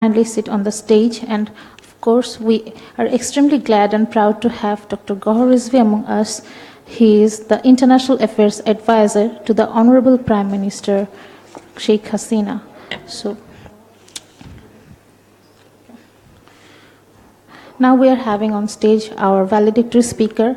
kindly sit on the stage, and of course we are extremely glad and proud to have Dr. ROHRIngya among us. He is the International Affairs Advisor to the Honorable Prime Minister Sheikh Hasina. So now we are having on stage our valedictory speaker,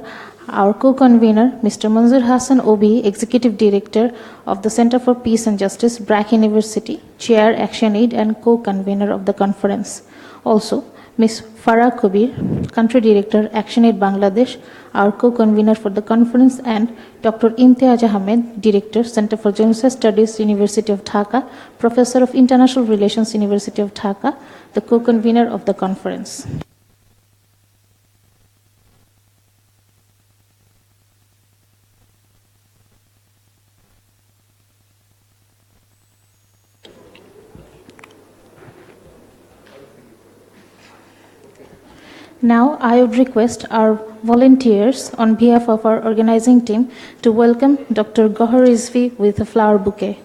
our co-convener, Mr. Manzoor Hassan Obi, Executive Director of the Center for Peace and Justice, BRAC University, Chair, ActionAid, and co-convener of the conference. Also, Ms. Farah Kabir, Country Director, ActionAid Bangladesh, our co-convener for the conference, and Dr. Imtiaz Ahmed, Director, Center for Genocide Studies, University of Dhaka, Professor of International Relations, University of Dhaka, the co-convener of the conference. Now, I would request our volunteers on behalf of our organizing team to welcome Dr. ROHRIngya with a flower bouquet.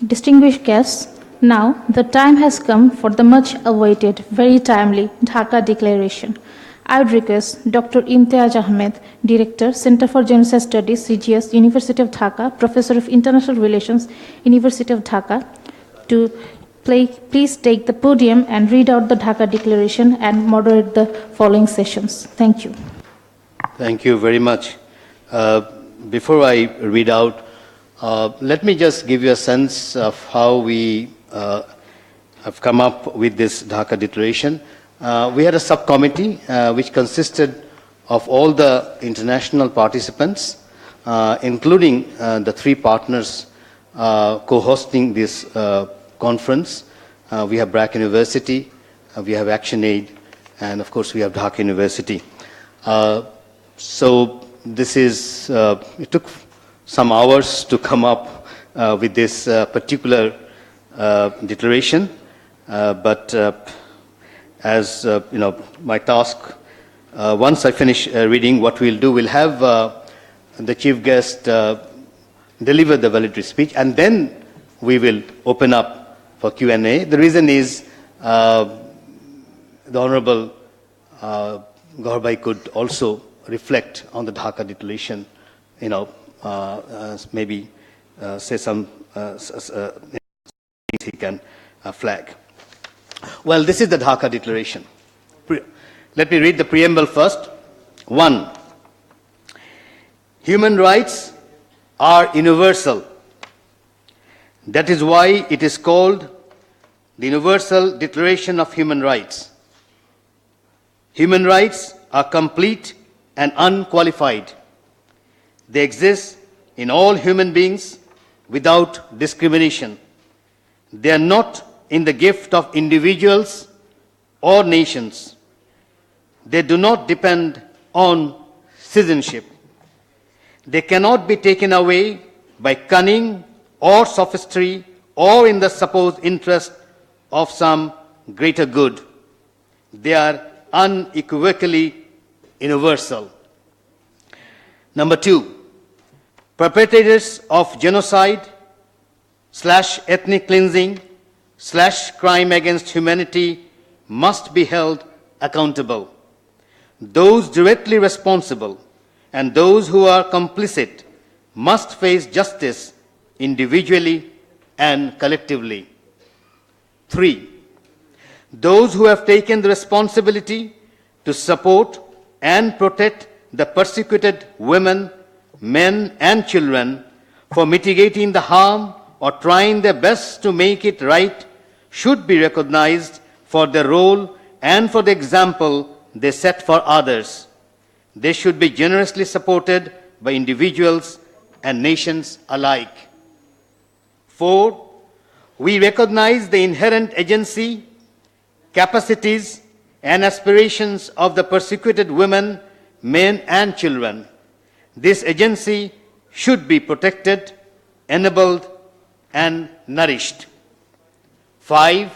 Distinguished guests, now the time has come for the much awaited, very timely Dhaka Declaration. I would request Dr. Imtiaz Ahmed, Director, Center for Genocide Studies, CGS, University of Dhaka, Professor of International Relations, University of Dhaka, to please take the podium and read out the Dhaka Declaration and moderate the following sessions. Thank you. Thank you very much. Before I read out, let me just give you a sense of how we have come up with this Dhaka Declaration. We had a subcommittee which consisted of all the international participants, including the three partners co-hosting this conference. We have BRAC University, we have ActionAid, and of course we have Dhaka University. So this is, it took some hours to come up with this particular declaration, but as you know, my task, once I finish reading, what we'll do, we'll have the chief guest deliver the valedictory speech, and then we will open up for Q&A. The reason is the Honorable Goharbhai could also reflect on the Dhaka Declaration, you know, maybe say some things he can flag. Well, this is the Dhaka Declaration. Let me read the preamble first. 1. Human rights are universal. That is why it is called the Universal Declaration of Human Rights. Human rights are complete and unqualified. They exist in all human beings without discrimination. They are not in the gift of individuals or nations. They do not depend on citizenship. They cannot be taken away by cunning or sophistry or in the supposed interest of some greater good. They are unequivocally universal. Number 2, perpetrators of genocide / ethnic cleansing / crime against humanity must be held accountable. Those directly responsible and those who are complicit must face justice individually and collectively. 3, those who have taken the responsibility to support and protect the persecuted women, men, and children for mitigating the harm or trying their best to make it right should be recognized for their role and for the example they set for others. They should be generously supported by individuals and nations alike. 4, we recognize the inherent agency, capacities, and aspirations of the persecuted women, men, and children. This agency should be protected, enabled, and nourished. 5.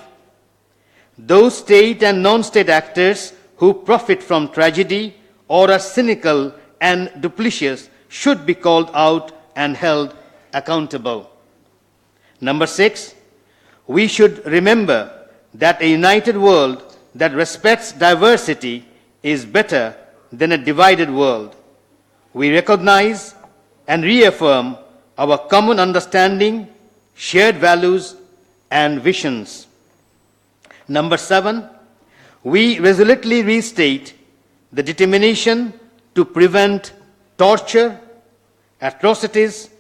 Those state and non-state actors who profit from tragedy or are cynical and duplicitous should be called out and held accountable. Number 6, we should remember that a united world that respects diversity is better than a divided world. We recognize and reaffirm our common understanding, shared values, and visions. Number 7, we resolutely restate the determination to prevent torture, atrocities,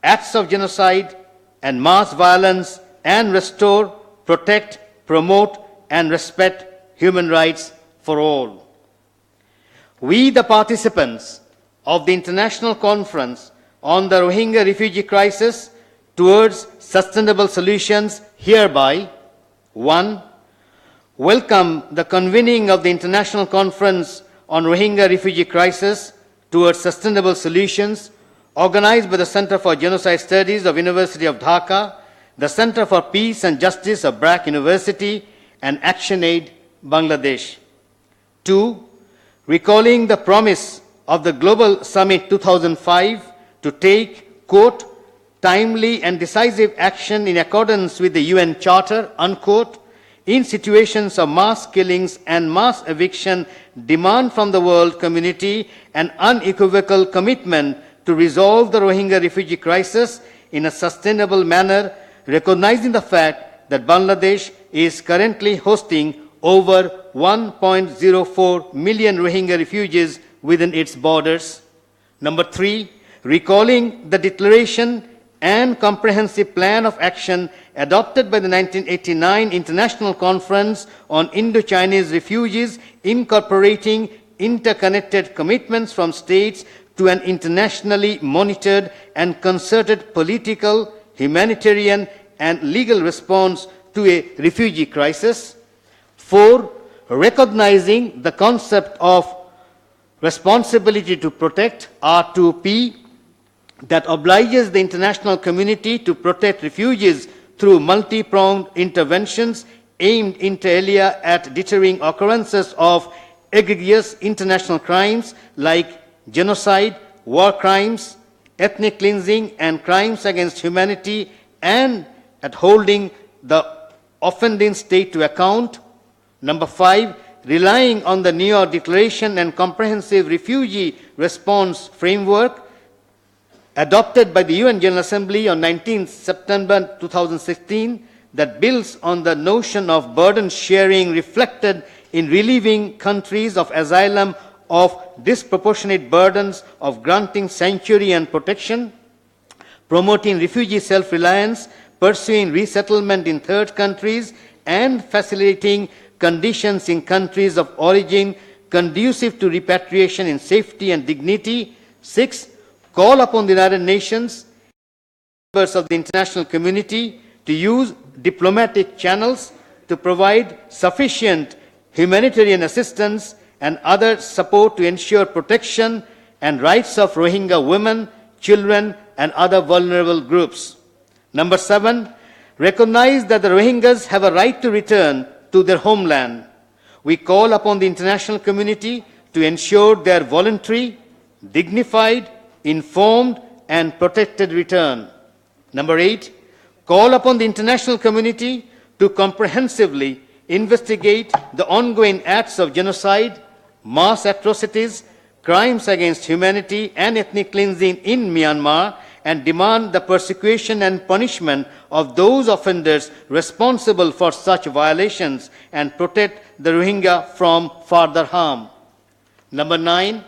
acts of genocide, and mass violence, and restore, protect, promote, and respect human rights for all. We, the participants of the International Conference on the Rohingya refugee crisis towards sustainable solutions, hereby 1. Welcome the convening of the International Conference on Rohingya refugee crisis towards sustainable solutions, organized by the Center for Genocide Studies of University of Dhaka, the Center for Peace and Justice of BRAC University, and ActionAid Bangladesh. 2. Recalling the promise of the Global Summit 2005 to take, quote, timely and decisive action in accordance with the UN Charter, unquote, in situations of mass killings and mass eviction, demand from the world community an unequivocal commitment to resolve the Rohingya refugee crisis in a sustainable manner, recognizing the fact that Bangladesh is currently hosting over 1.04 million Rohingya refugees within its borders. Number 3, recalling the declaration and comprehensive plan of action adopted by the 1989 International Conference on Indo-Chinese Refugees, incorporating interconnected commitments from states to an internationally monitored and concerted political, humanitarian, and legal response to a refugee crisis. 4, recognizing the concept of responsibility to protect, R2P, that obliges the international community to protect refugees through multi-pronged interventions aimed inter alia at deterring occurrences of egregious international crimes like genocide, war crimes, ethnic cleansing, and crimes against humanity, and at holding the offending state to account. Number 5, relying on the New York Declaration and Comprehensive Refugee Response Framework adopted by the UN General Assembly on 19 September 2016 that builds on the notion of burden sharing reflected in relieving countries of asylum of disproportionate burdens of granting sanctuary and protection, promoting refugee self-reliance, pursuing resettlement in third countries, and facilitating conditions in countries of origin conducive to repatriation in safety and dignity. 6, call upon the United Nations, members of the international community, to use diplomatic channels to provide sufficient humanitarian assistance and other support to ensure protection and rights of Rohingya women, children, and other vulnerable groups. Number 7, recognize that the Rohingyas have a right to return to their homeland. We call upon the international community to ensure their voluntary, dignified, informed, and protected return. Number 8, call upon the international community to comprehensively investigate the ongoing acts of genocide, mass atrocities, crimes against humanity, and ethnic cleansing in Myanmar, and demand the persecution and punishment of those offenders responsible for such violations, and protect the Rohingya from further harm. Number 9,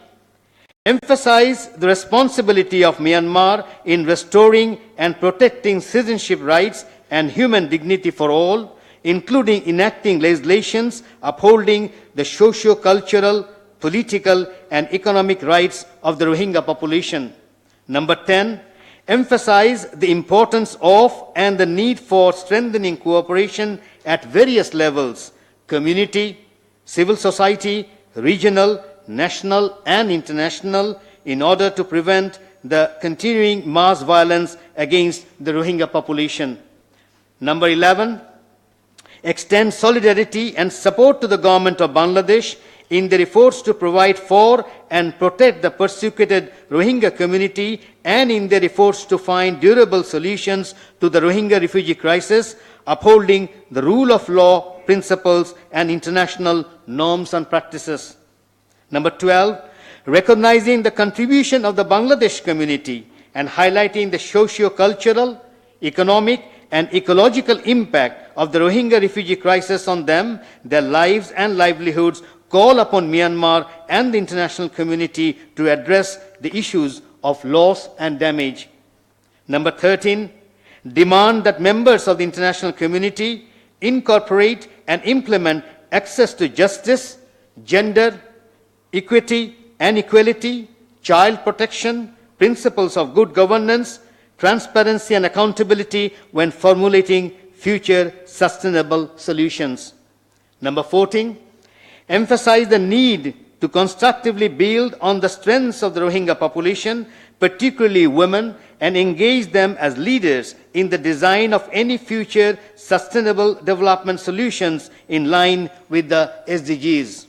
emphasize the responsibility of Myanmar in restoring and protecting citizenship rights and human dignity for all, including enacting legislations upholding the socio-cultural, political, and economic rights of the Rohingya population. Number 10, emphasize the importance of and the need for strengthening cooperation at various levels: community, civil society, regional, national, and international, in order to prevent the continuing mass violence against the Rohingya population. Number 11, extend solidarity and support to the government of Bangladesh in their efforts to provide for and protect the persecuted Rohingya community and in their efforts to find durable solutions to the Rohingya refugee crisis, upholding the rule of law, principles, and international norms and practices. Number 12, recognizing the contribution of the Bangladesh community and highlighting the socio-cultural, economic, and ecological impact of the Rohingya refugee crisis on them, their lives and livelihoods, call upon Myanmar and the international community to address the issues of loss and damage. Number 13, demand that members of the international community incorporate and implement access to justice, gender, equity and equality, child protection, principles of good governance, transparency and accountability when formulating future sustainable solutions. Number 14, emphasize the need to constructively build on the strengths of the Rohingya population, particularly women, and engage them as leaders in the design of any future sustainable development solutions in line with the SDGs.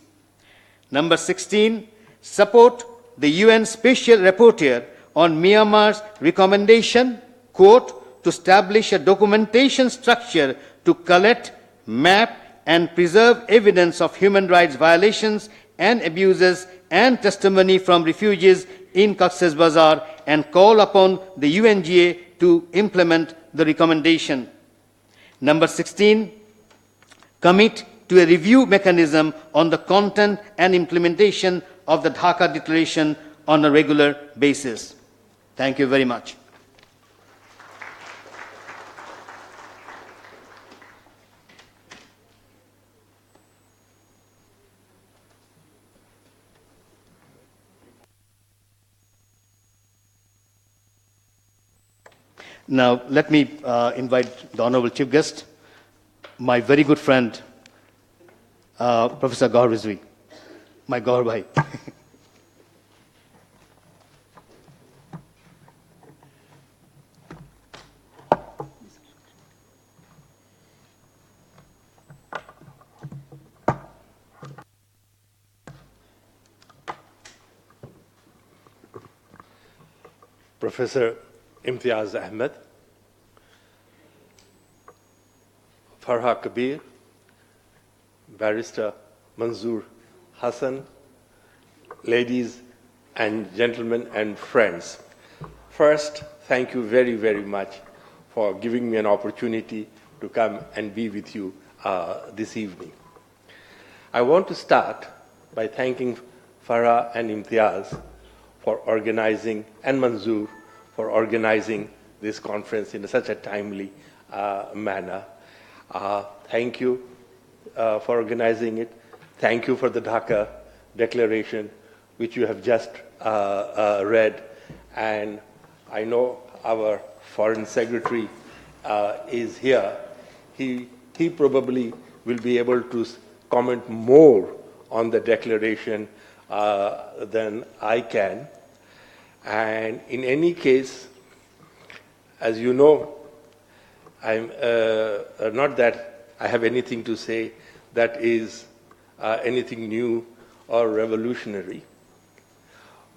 Number 16, support the UN Special Rapporteur on Myanmar's recommendation, quote, to establish a documentation structure to collect, map, and preserve evidence of human rights violations and abuses and testimony from refugees in Cox's Bazar and call upon the UNGA to implement the recommendation. Number 16, commit to a review mechanism on the content and implementation of the Dhaka Declaration on a regular basis. Thank you very much. Now, let me invite the Honorable Chief Guest, my very good friend, Professor Gaur Rizvi, my Gaur Bhai. Professor Imtiaz Ahmed, Farha Kabir, Barrister Manzoor Hassan, ladies and gentlemen and friends. First, thank you very, very much for giving me an opportunity to come and be with you this evening. I want to start by thanking Farha and Imtiaz for organizing, and Manzoor for organizing this conference in such a timely manner. Thank you for organizing it. Thank you for the Dhaka Declaration, which you have just read. And I know our Foreign Secretary is here. He probably will be able to comment more on the declaration than I can. And in any case, as you know, I'm not that I have anything to say that is anything new or revolutionary.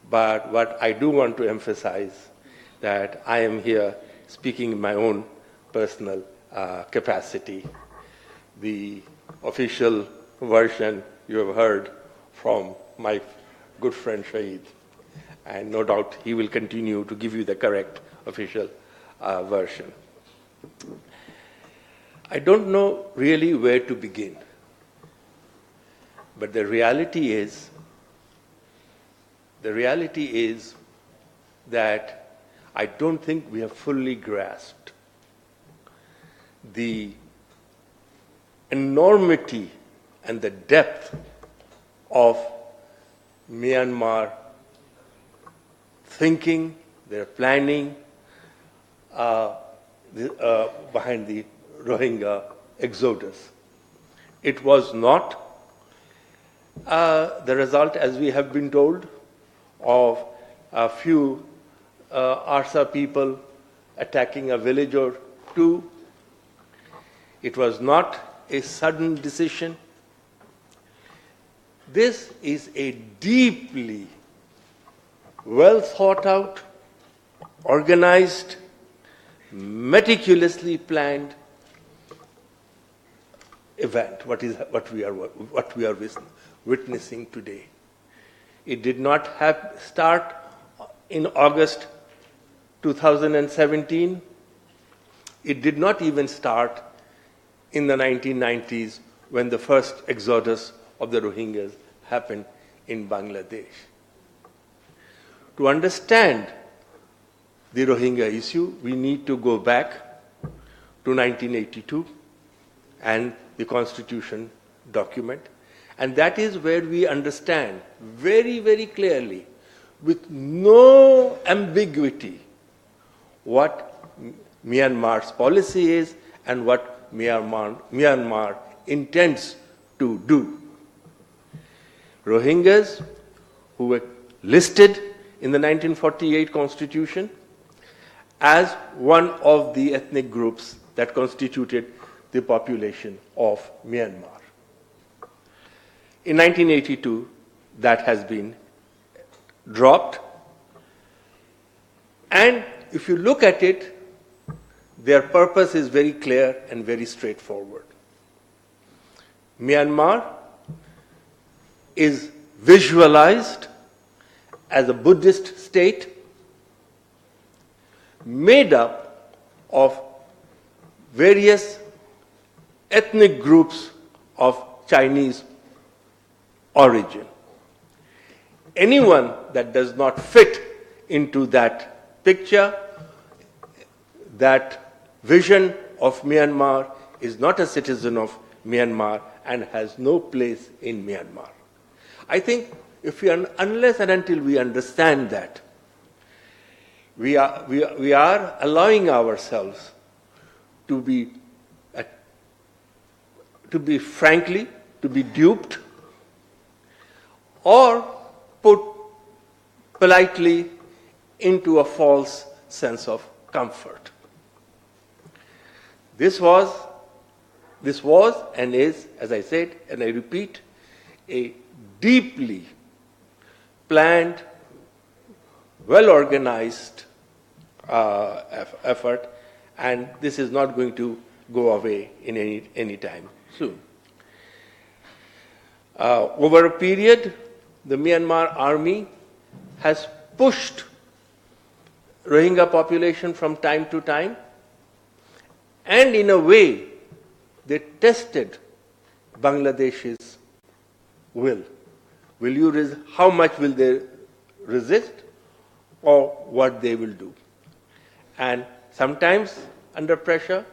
But what I do want to emphasize that I am here speaking in my own personal capacity. The official version you have heard from my good friend Shahid, and no doubt he will continue to give you the correct official version. I don't know really where to begin, but the reality is that I don't think we have fully grasped the enormity and the depth of Myanmar thinking, their planning behind the Rohingya exodus. It was not the result, as we have been told, of a few Arsa people attacking a village or two. It was not a sudden decision. This is a deeply well thought out, organized, meticulously planned event, what we are witnessing today. It did not start in August 2017. It did not even start in the 1990s when the first exodus of the Rohingyas happened in Bangladesh. To understand the Rohingya issue, we need to go back to 1982 and the Constitution document. And that is where we understand very, very clearly, with no ambiguity, what Myanmar's policy is and what Myanmar intends to do. Rohingyas, who were listed in the 1948 Constitution as one of the ethnic groups that constituted the population of Myanmar. In 1982, that has been dropped. And if you look at it, their purpose is very clear and very straightforward. Myanmar is visualized as a Buddhist state made up of various ethnic groups of Chinese origin. Anyone that does not fit into that picture, that vision of Myanmar, is not a citizen of Myanmar and has no place in Myanmar. I think unless and until we understand that, we are allowing ourselves to be duped or put politely into a false sense of comfort. This was and is, as I said, and I repeat, a deeply planned, well-organized effort, and this is not going to go away in any time soon. Over a period, the Myanmar army has pushed Rohingya population from time to time, and in a way, they tested Bangladesh's will. How much will they resist, or what they will do? And sometimes, under pressure,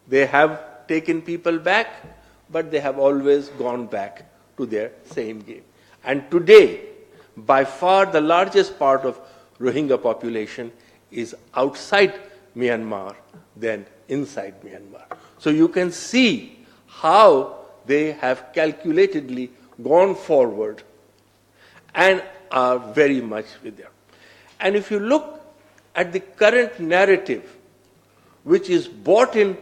they have taken people back, but they have always gone back to their same game. And today, by far the largest part of Rohingya population is outside Myanmar than inside Myanmar. So you can see how they have calculatedly gone forward and are very much with them. And if you look at the current narrative, which is bought in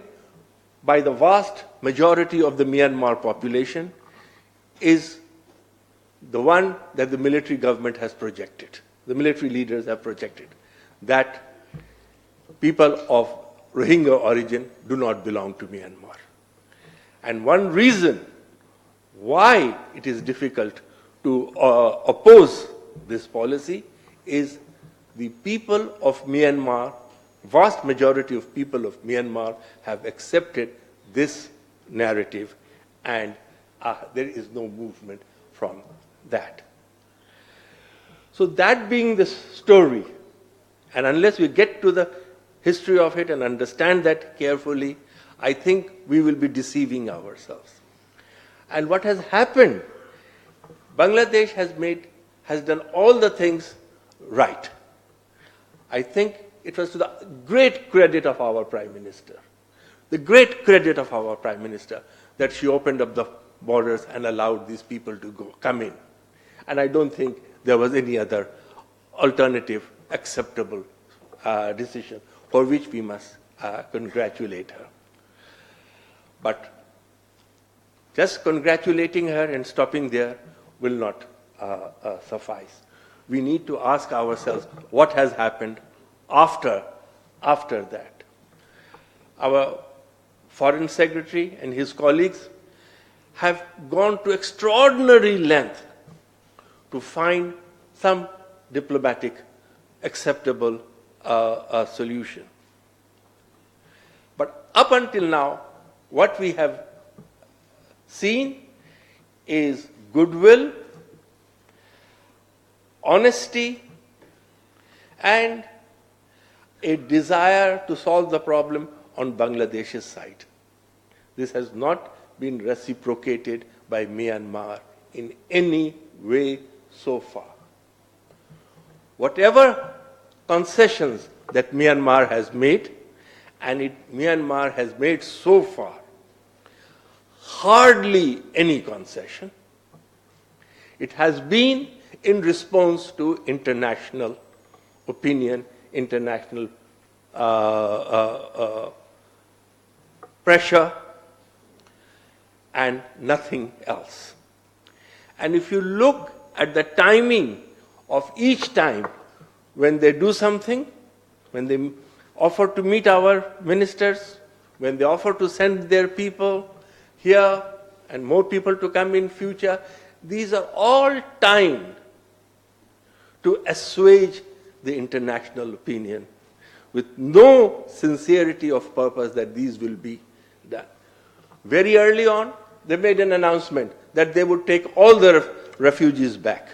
by the vast majority of the Myanmar population, is the one that the military government has projected, the military leaders have projected, that people of Rohingya origin do not belong to Myanmar. And one reason why it is difficult to oppose this policy is the people of Myanmar, vast majority of people of Myanmar have accepted this narrative, and there is no movement from that. So that being the story, and unless we get to the history of it and understand that carefully, I think we will be deceiving ourselves. And what has happened, Bangladesh has done all the things right. I think it was to the great credit of our Prime Minister, the great credit of our Prime Minister, that she opened up the borders and allowed these people to come in. And I don't think there was any other alternative acceptable decision, for which we must congratulate her. But just congratulating her and stopping there will not suffice. We need to ask ourselves what has happened after that. Our Foreign Secretary and his colleagues have gone to extraordinary length to find some diplomatic, acceptable solution. But up until now, what we have seen is goodwill, honesty, and a desire to solve the problem on Bangladesh's side. This has not been reciprocated by Myanmar in any way so far. Whatever concessions that Myanmar has made, and Myanmar has made so far, hardly any concession. It has been in response to international opinion, international pressure, and nothing else. And if you look at the timing of each time when they do something, when they offer to meet our ministers, when they offer to send their people here and more people to come in future, these are all timed to assuage the international opinion with no sincerity of purpose that these will be done. Very early on, they made an announcement that they would take all the refugees back.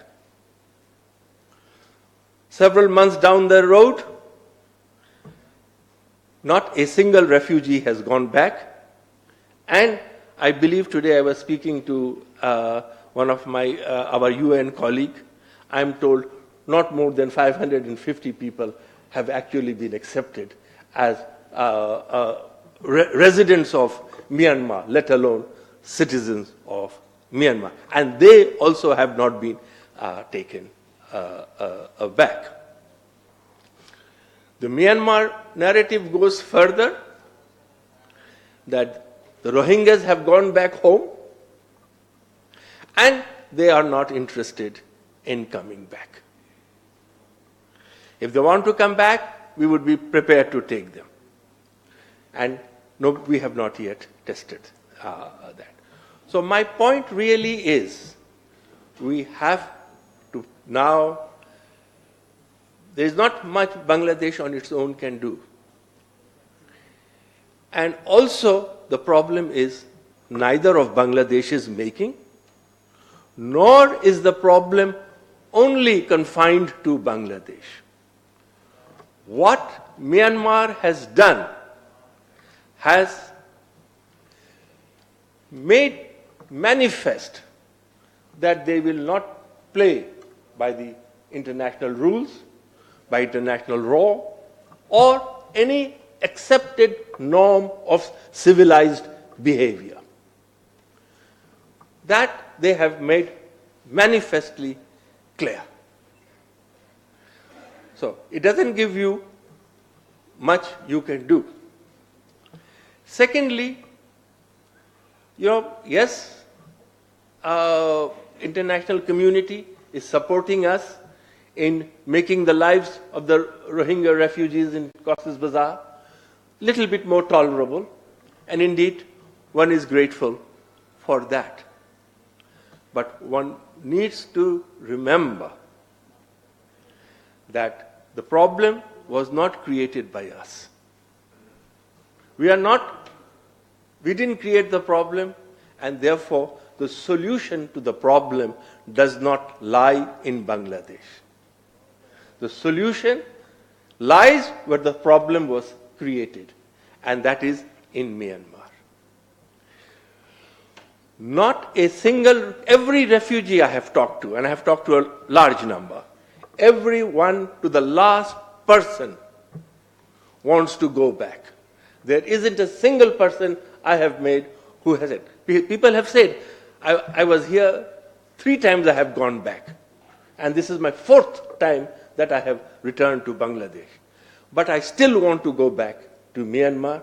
Several months down the road, not a single refugee has gone back. And I believe today I was speaking to one of our UN colleague. I'm told not more than 550 people have actually been accepted as residents of Myanmar, let alone citizens of Myanmar. And they also have not been taken back. The Myanmar narrative goes further, that the Rohingyas have gone back home and they are not interested in coming back. If they want to come back, we would be prepared to take them. And no, we have not yet tested that. So my point really is, we have to now, there is not much Bangladesh on its own can do. And also, the problem is neither of Bangladesh's making, nor is the problem only confined to Bangladesh. What Myanmar has done has made manifest that they will not play by the international rules, by international law, or any accepted norm of civilized behavior. That they have made manifestly clear. So it doesn't give you much you can do. Secondly, yes, international community is supporting us in making the lives of the Rohingya refugees in Cox's Bazar a little bit more tolerable, and indeed one is grateful for that. But one needs to remember that the problem was not created by us. We didn't create the problem, and therefore the solution to the problem does not lie in Bangladesh. The solution lies where the problem was created, and that is in Myanmar. Every refugee I have talked to, and I have talked to a large number, everyone to the last person wants to go back. There isn't a single person I have made who has it. People have said, I was here 3 times I have gone back, and this is my 4th time that I have returned to Bangladesh. But I still want to go back to Myanmar,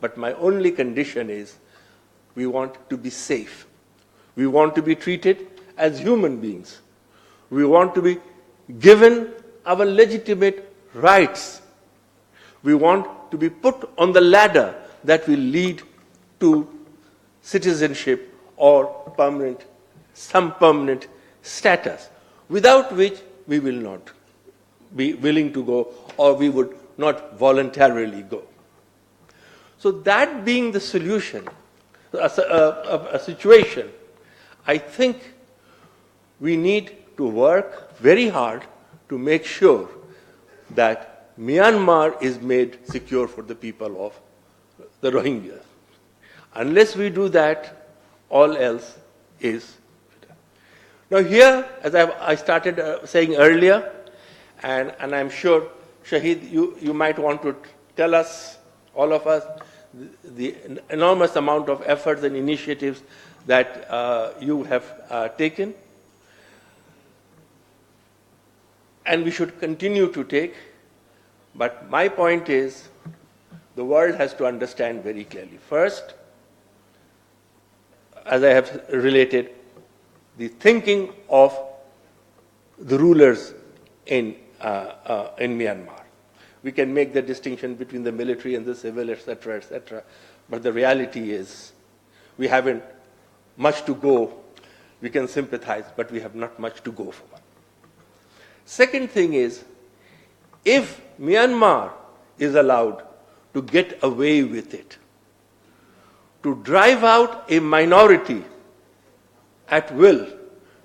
but my only condition is we want to be safe. We want to be treated as human beings. We want to be given our legitimate rights. We want to be put on the ladder that will lead to citizenship or some permanent status, without which we will not be willing to go, or we would not voluntarily go. So that being the solution, a situation, I think we need to work very hard to make sure that Myanmar is made secure for the people of the Rohingya. Unless we do that, all else is. Now here, as I started saying earlier, and I'm sure, Shahid, you might want to tell us, all of us, the enormous amount of efforts and initiatives that you have taken, and we should continue to take. But my point is, the world has to understand very clearly. First, as I have related, the thinking of the rulers in Myanmar. We can make the distinction between the military and the civil, etc., but the reality is we haven't much to go. We can sympathize, but we have not much to go for. Second thing is, if Myanmar is allowed to get away with it, to drive out a minority at will,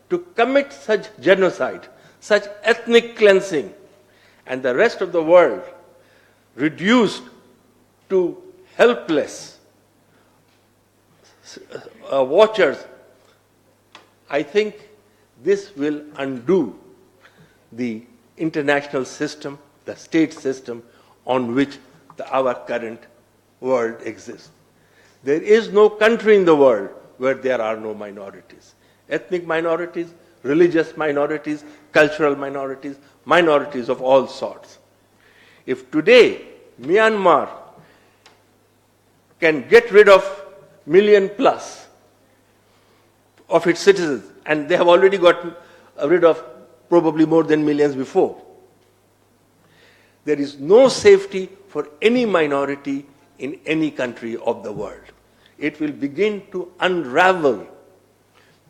to commit such genocide, such ethnic cleansing, and the rest of the world reduced to helpless watchers, I think this will undo the international system, the state system on which our current world exists. There is no country in the world where there are no minorities. Ethnic minorities, religious minorities, cultural minorities, minorities of all sorts. If today Myanmar can get rid of million plus of its citizens, and they have already gotten rid of probably more than millions before, there is no safety for any minority in any country of the world. It will begin to unravel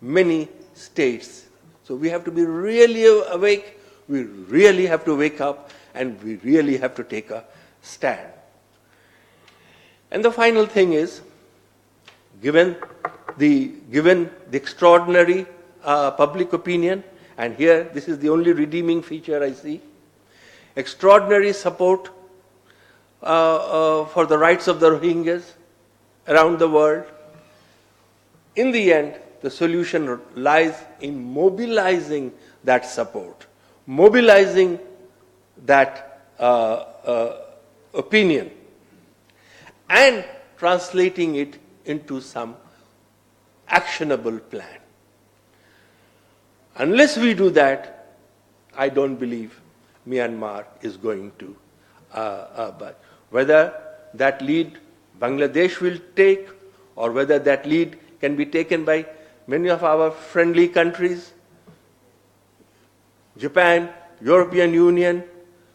many states. So we have to be really awake, we really have to wake up, and we really have to take a stand. And the final thing is, given the extraordinary public opinion, and here this is the only redeeming feature I see, extraordinary support for the rights of the Rohingyas around the world, in the end, the solution lies in mobilizing that support, mobilizing that opinion, and translating it into some actionable plan. Unless we do that, I don't believe Myanmar is going to budge. Whether that lead Bangladesh will take, or whether that lead can be taken by many of our friendly countries, Japan, European Union,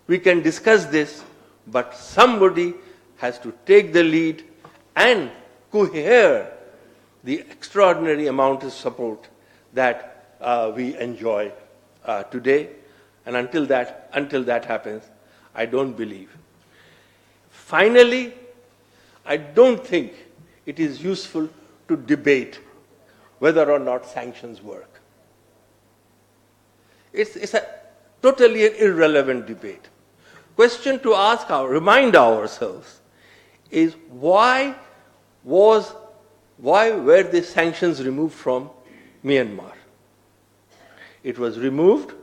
we can discuss this, but somebody has to take the lead and cohere the extraordinary amount of support that we enjoy today. And until that happens, I don't believe. Finally, I don't think it is useful to debate whether or not sanctions work. It's a totally irrelevant debate. Question to ask, remind ourselves, is why were the sanctions removed from Myanmar? It was removed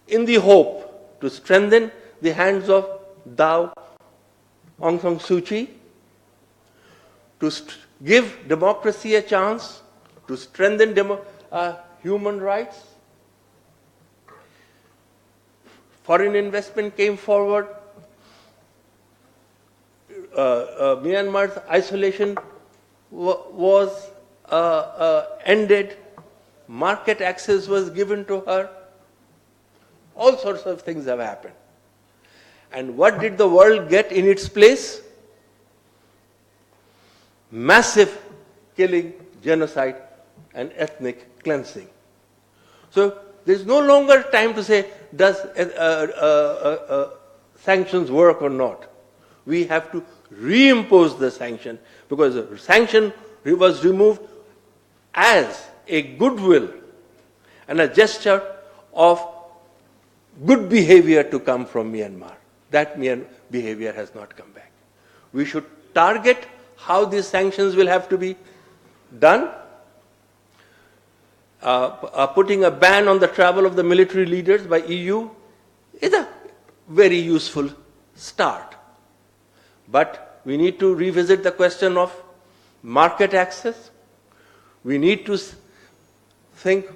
in the hope to strengthen the hands of Aung San Suu Kyi, to give democracy a chance, to strengthen human rights. Foreign investment came forward, Myanmar's isolation was ended, market access was given to her, all sorts of things have happened. And what did the world get in its place? Massive killing, genocide, and ethnic cleansing. So there's no longer time to say, does sanctions work or not? We have to reimpose the sanction, because the sanction was removed as a goodwill and a gesture of good behavior to come from Myanmar. That behavior has not come back. We should target how these sanctions will have to be done. Putting a ban on the travel of the military leaders by EU is a very useful start. But we need to revisit the question of market access. We need to think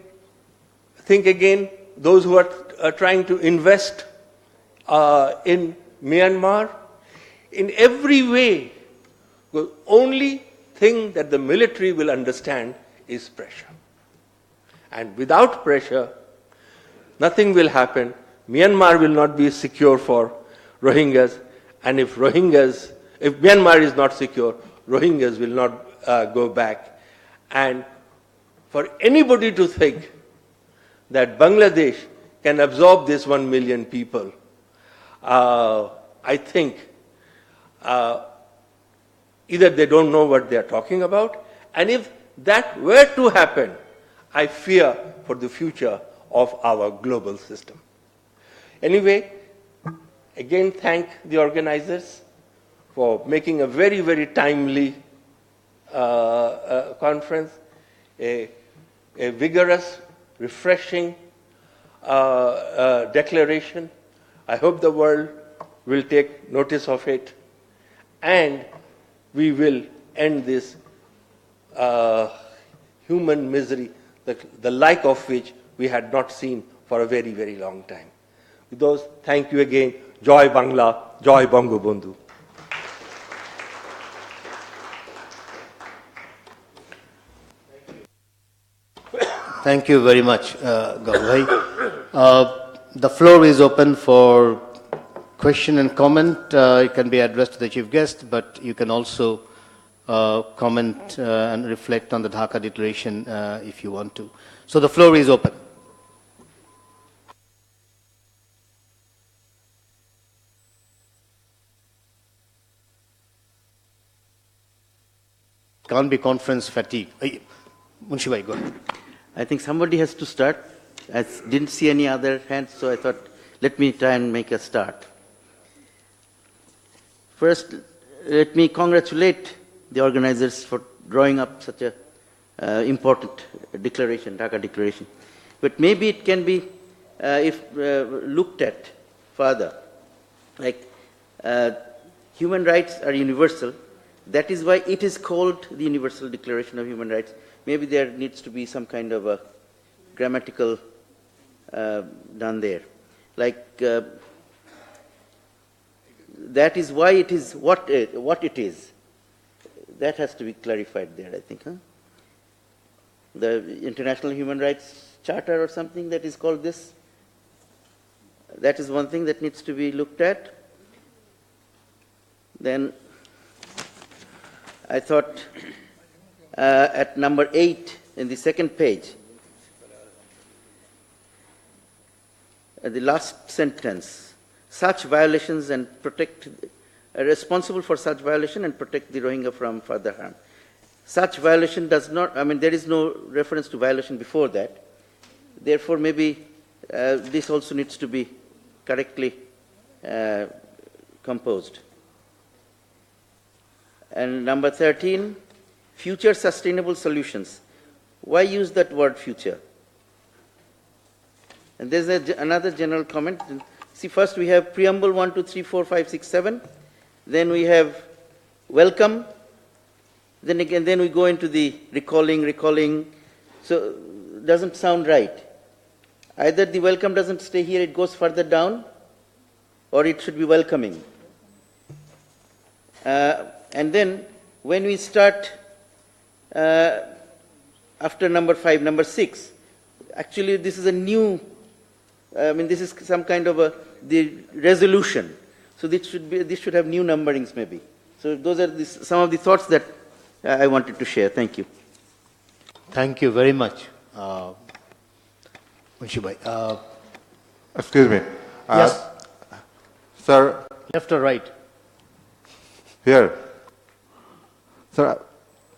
again, those who are trying to invest in Myanmar, in every way. The only thing that the military will understand is pressure. And without pressure, nothing will happen. Myanmar will not be secure for Rohingyas. And if Myanmar is not secure, Rohingyas will not go back. And for anybody to think that Bangladesh can absorb this 1 million people, I think either they don't know what they are talking about, and if that were to happen, I fear for the future of our global system. Anyway, again, thank the organizers for making a very, very timely conference, a vigorous, refreshing declaration. I hope the world will take notice of it, and we will end this human misery, the like of which we had not seen for a very, very long time. With those, thank you again. Joy Bangla, Joy Bangabandhu. Thank you very much, Gaurav. The floor is open for question and comment. It can be addressed to the chief guest, but you can also comment and reflect on the Dhaka Declaration if you want to. So the floor is open. Can't be conference fatigue. Munshi, go ahead. I think somebody has to start. I didn't see any other hands, so I thought, let me try and make a start. First, let me congratulate the organizers for drawing up such a important declaration, Dhaka Declaration. But maybe it can be, if looked at further, like human rights are universal. That is why it is called the Universal Declaration of Human Rights. Maybe there needs to be some kind of a grammatical done there. Like, that is why it is what it is. That has to be clarified there, I think. Huh? The International Human Rights Charter or something that is called this. That is one thing that needs to be looked at. Then I thought at number 8 in the second page, the last sentence, such violations and protect, responsible for such violation and protect the Rohingya from further harm. Such violation does not, I mean, there is no reference to violation before that. Therefore, maybe this also needs to be correctly composed. And number 13, future sustainable solutions. Why use that word future? And there's another general comment. See, first we have preamble 1, 2, 3, 4, 5, 6, 7. Then we have welcome. Then again, then we go into the recalling. So it doesn't sound right. Either the welcome doesn't stay here, it goes further down, or it should be welcoming. And then when we start after number 5, number 6, actually this is a new, this is some kind of the resolution. So this should have new numberings maybe. So those are some of the thoughts that I wanted to share. Thank you. Thank you very much, Munshibai. Excuse me. Yes. Sir, Left or right? here. Sir,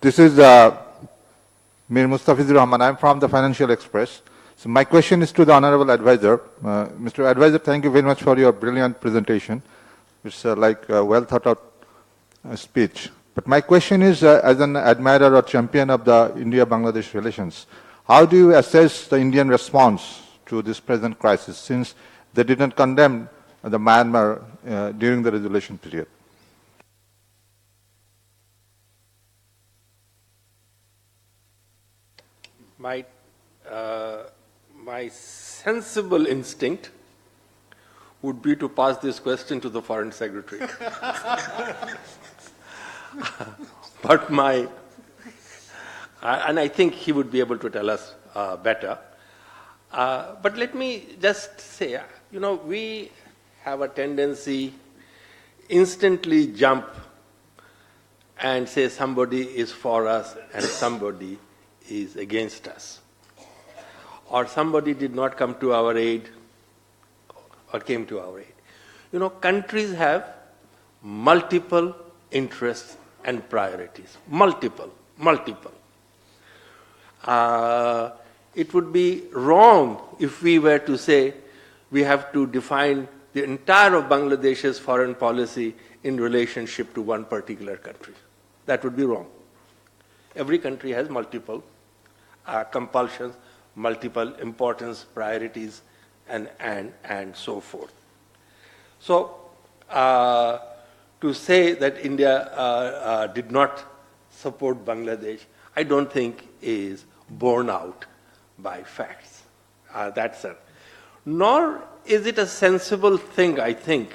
this is Mir Mustafizur Rahman. I'm from the Financial Express. So my question is to the Honorable Advisor. Mr. Advisor, thank you very much for your brilliant presentation. It's like a well thought out speech. But my question is, as an admirer or champion of the India-Bangladesh relations, how do you assess the Indian response to this present crisis, since they didn't condemn the Myanmar during the resolution period? My sensible instinct would be to pass this question to the Foreign Secretary. But and I think he would be able to tell us better. But let me just say, we have a tendency instantly jump and say somebody is for us and somebody is against us. Or somebody did not come to our aid or came to our aid. Countries have multiple interests and priorities. Multiple. It would be wrong if we were to say we have to define the entire of Bangladesh's foreign policy in relationship to one particular country. That would be wrong. Every country has multiple compulsions, multiple importance, priorities, and so forth. So, to say that India did not support Bangladesh, I don't think is borne out by facts. That's it. Nor is it a sensible thing, I think,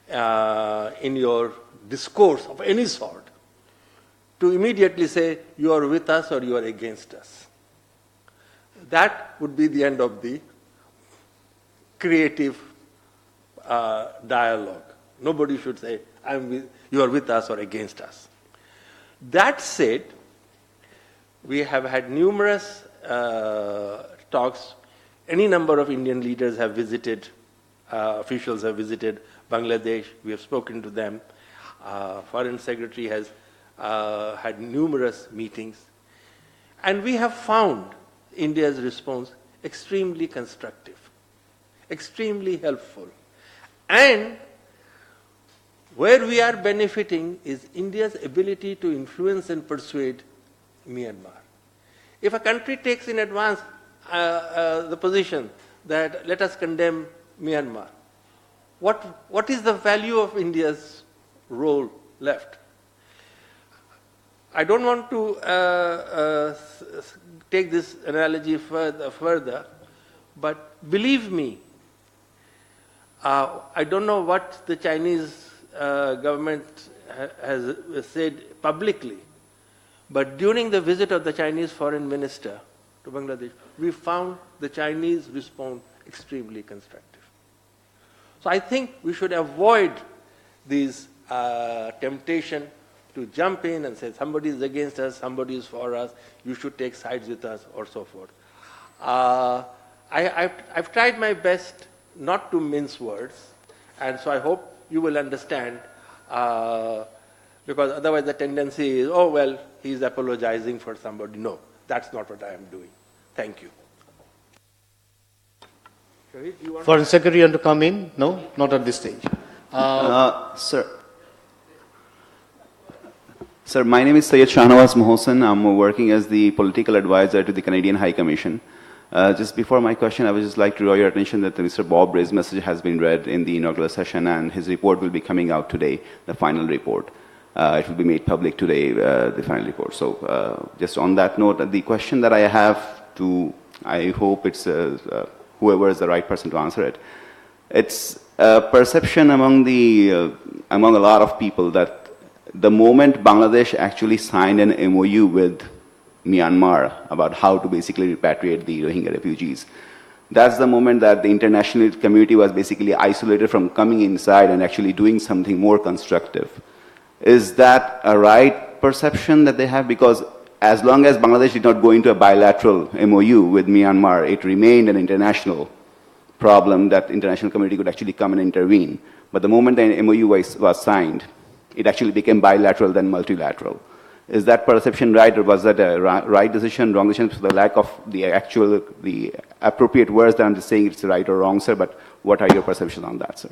in your discourse of any sort, to immediately say you are with us or you are against us. That would be the end of the creative dialogue. Nobody should say, you are with us or against us. That said, we have had numerous talks. Any number of Indian leaders have visited, officials have visited Bangladesh. We have spoken to them. Foreign Secretary has had numerous meetings. And we have found India's response extremely constructive, extremely helpful. And where we are benefiting is India's ability to influence and persuade Myanmar. If a country takes in advance the position that let us condemn Myanmar, what is the value of India's role left? I don't want to take this analogy further, but believe me, I don't know what the Chinese government has said publicly, but during the visit of the Chinese foreign minister to Bangladesh, we found the Chinese response extremely constructive. So I think we should avoid these temptation to jump in and say somebody is against us, somebody is for us, you should take sides with us, or so forth. I've tried my best not to mince words, and so I hope you will understand, because otherwise the tendency is, oh well, he's apologizing for somebody. No, that's not what I am doing. Thank you. Foreign Secretary, you want to come in? No, not at this stage. Sir, my name is Syed Shahnawaz Mohsen. I'm working as the political advisor to the Canadian High Commission. Just before my question, I would just like to draw your attention that Mr. Bob Ray's message has been read in the inaugural session, and his report will be coming out today, the final report. It will be made public today, the final report. So just on that note, the question that I have to, I hope it's whoever is the right person to answer it. It's a perception among a lot of people that the moment Bangladesh actually signed an MOU with Myanmar about how to basically repatriate the Rohingya refugees, that's the moment that the international community was basically isolated from coming inside and actually doing something more constructive. Is that a right perception that they have? Because as long as Bangladesh did not go into a bilateral MOU with Myanmar, it remained an international problem that international community could actually come and intervene. But the moment the MOU was signed, it actually became bilateral then multilateral. Is that perception right, or was that a right decision, wrong decision, for the lack of the appropriate words that I'm just saying it's right or wrong, sir, but what are your perceptions on that, sir?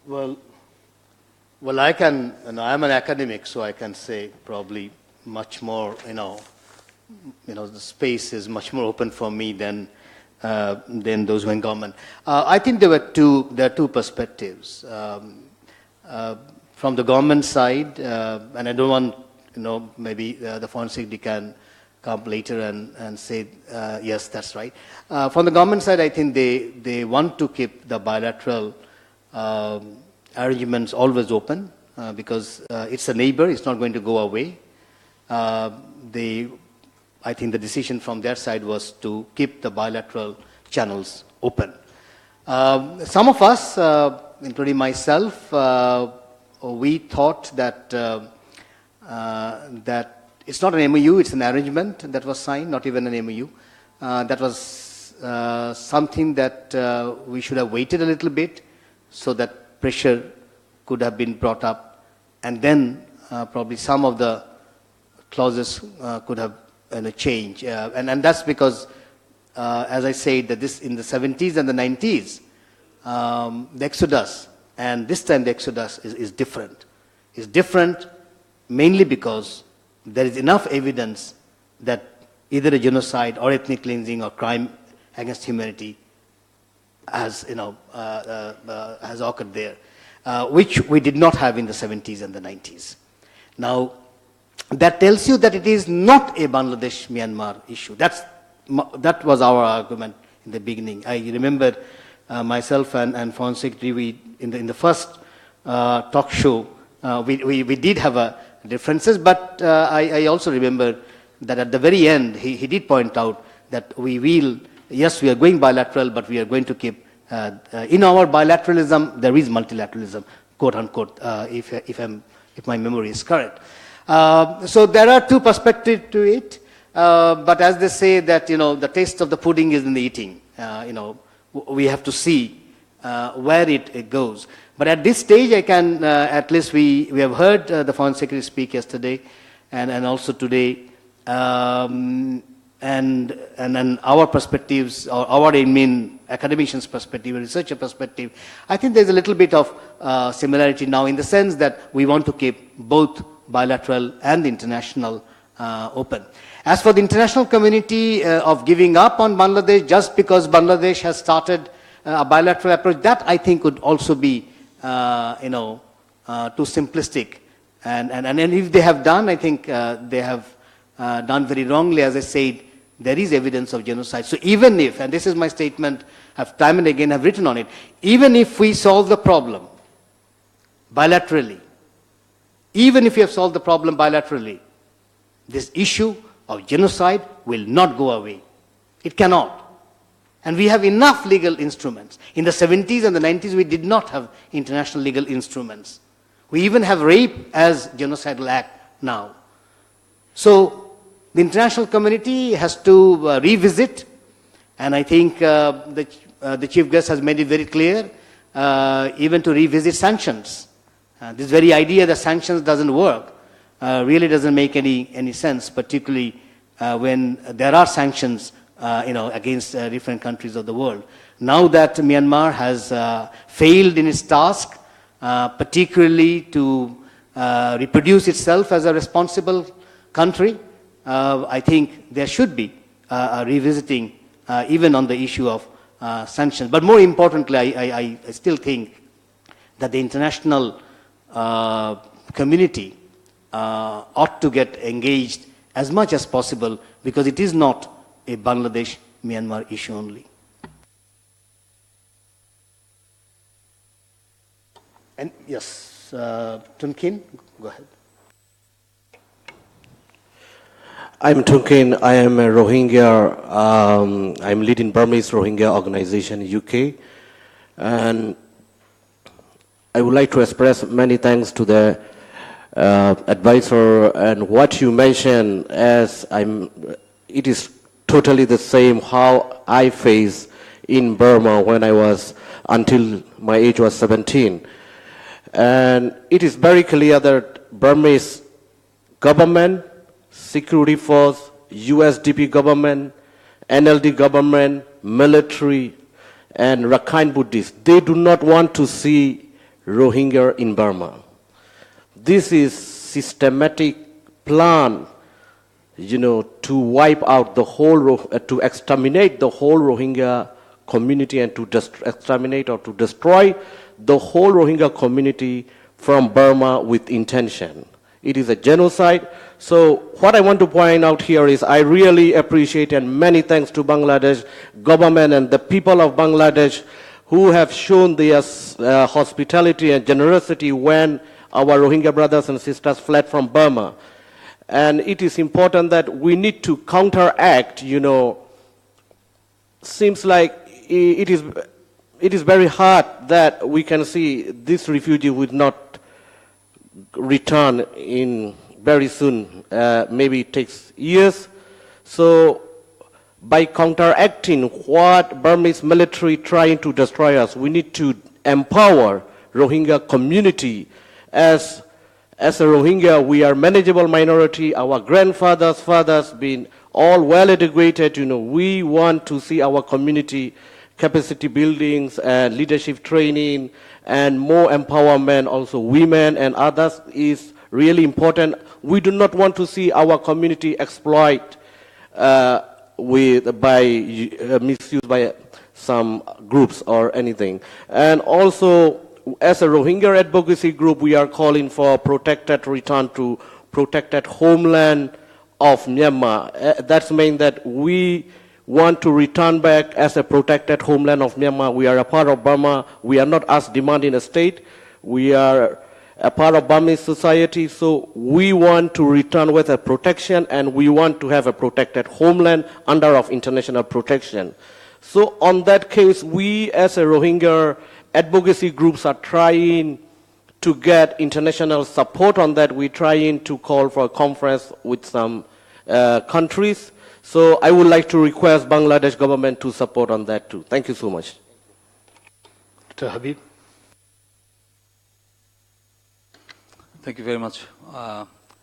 Well, I can, I'm an academic, so I can say probably much more, the space is much more open for me than those who are in government. I think there are two perspectives. From the government side, and I don't want, maybe the foreign secretary can come later and say, yes, that's right. From the government side, I think they want to keep the bilateral arrangements always open because it's a neighbor, it's not going to go away. I think the decision from their side was to keep the bilateral channels open. Some of us, including myself, we thought that that it's not an MOU, it's an arrangement that was signed, not even an MOU. That was something that we should have waited a little bit so that pressure could have been brought up, and then probably some of the clauses could have changed. And that's because, as I said, that this in the 70s and the 90s, the exodus, and this time the exodus is different. It's different mainly because there is enough evidence that either a genocide or ethnic cleansing or crime against humanity has, has occurred there, which we did not have in the 70s and the 90s. Now, that tells you that it is not a Bangladesh-Myanmar issue. That was our argument in the beginning. I remember myself and Foreign Secretary, in the first talk show, we did have differences, but I also remember that at the very end, he did point out that yes, we are going bilateral, but we are going to keep, in our bilateralism, there is multilateralism, quote unquote, if my memory is correct. So there are two perspectives to it, but as they say that, the taste of the pudding is in the eating. We have to see where it goes. But at this stage, I can, at least we have heard the Foreign Secretary speak yesterday and also today, and our perspectives, or our academicians' perspective, researcher perspective, I think there's a little bit of similarity now in the sense that we want to keep both bilateral and international open. As for the international community of giving up on Bangladesh just because Bangladesh has started a bilateral approach, that I think would also be, too simplistic. And if they have done, I think they have done very wrongly. As I said, there is evidence of genocide. So even if, and this is my statement, I've time and again have written on it, even if we solve the problem bilaterally, even if we have solved the problem bilaterally, this issue of genocide will not go away. It cannot. And we have enough legal instruments. In the 70s and the 90s, we did not have international legal instruments. We even have rape as genocidal act now. So the international community has to revisit, and I think the Chief Guest has made it very clear, even to revisit sanctions. This very idea that sanctions doesn't work really doesn't make any sense, particularly when there are sanctions against different countries of the world. Now that Myanmar has failed in its task, particularly to reproduce itself as a responsible country, I think there should be a revisiting even on the issue of sanctions. But more importantly, I still think that the international community ought to get engaged as much as possible, because it is not a Bangladesh-Myanmar issue only. And yes, Tunkin, go ahead. I'm Tunkin. I am a Rohingya. I'm leading Burmese-Rohingya organization in UK. And I would like to express many thanks to the advisor, and what you mentioned it is totally the same how I faced in Burma when I was, until my age was 17. And it is very clear that Burmese government, security force, USDP government, NLD government, military, and Rakhine Buddhists, they do not want to see Rohingya in Burma. This is systematic plan, to wipe out the whole, to exterminate the whole Rohingya community and to exterminate or to destroy the whole Rohingya community from Burma with intention. It is a genocide. So what I want to point out here is I really appreciate, and many thanks to Bangladesh government and the people of Bangladesh who have shown their hospitality and generosity when our Rohingya brothers and sisters fled from Burma. And it is important that we need to counteract, seems like it is very hard that we can see this refugee would not return in very soon. Maybe it takes years. So by counteracting what Burmese military trying to destroy us, we need to empower Rohingya community. As a Rohingya, we are manageable minority. Our grandfathers, fathers been all well educated. We want to see our community capacity buildings and leadership training and more empowerment. Also, women and others is really important. We do not want to see our community exploit misused by some groups or anything. And also, as a Rohingya advocacy group, we are calling for protected return to protected homeland of Myanmar. That means that we want to return back as a protected homeland of Myanmar. We are a part of Burma. We are not as demanding a state. We are a part of Burmese society, so we want to return with a protection, and we want to have a protected homeland under of international protection. So on that case, we as a Rohingya advocacy groups are trying to get international support on that. We're trying to call for a conference with some countries. So I would like to request Bangladesh government to support on that too. Thank you so much. Dr. Habib. Thank you very much.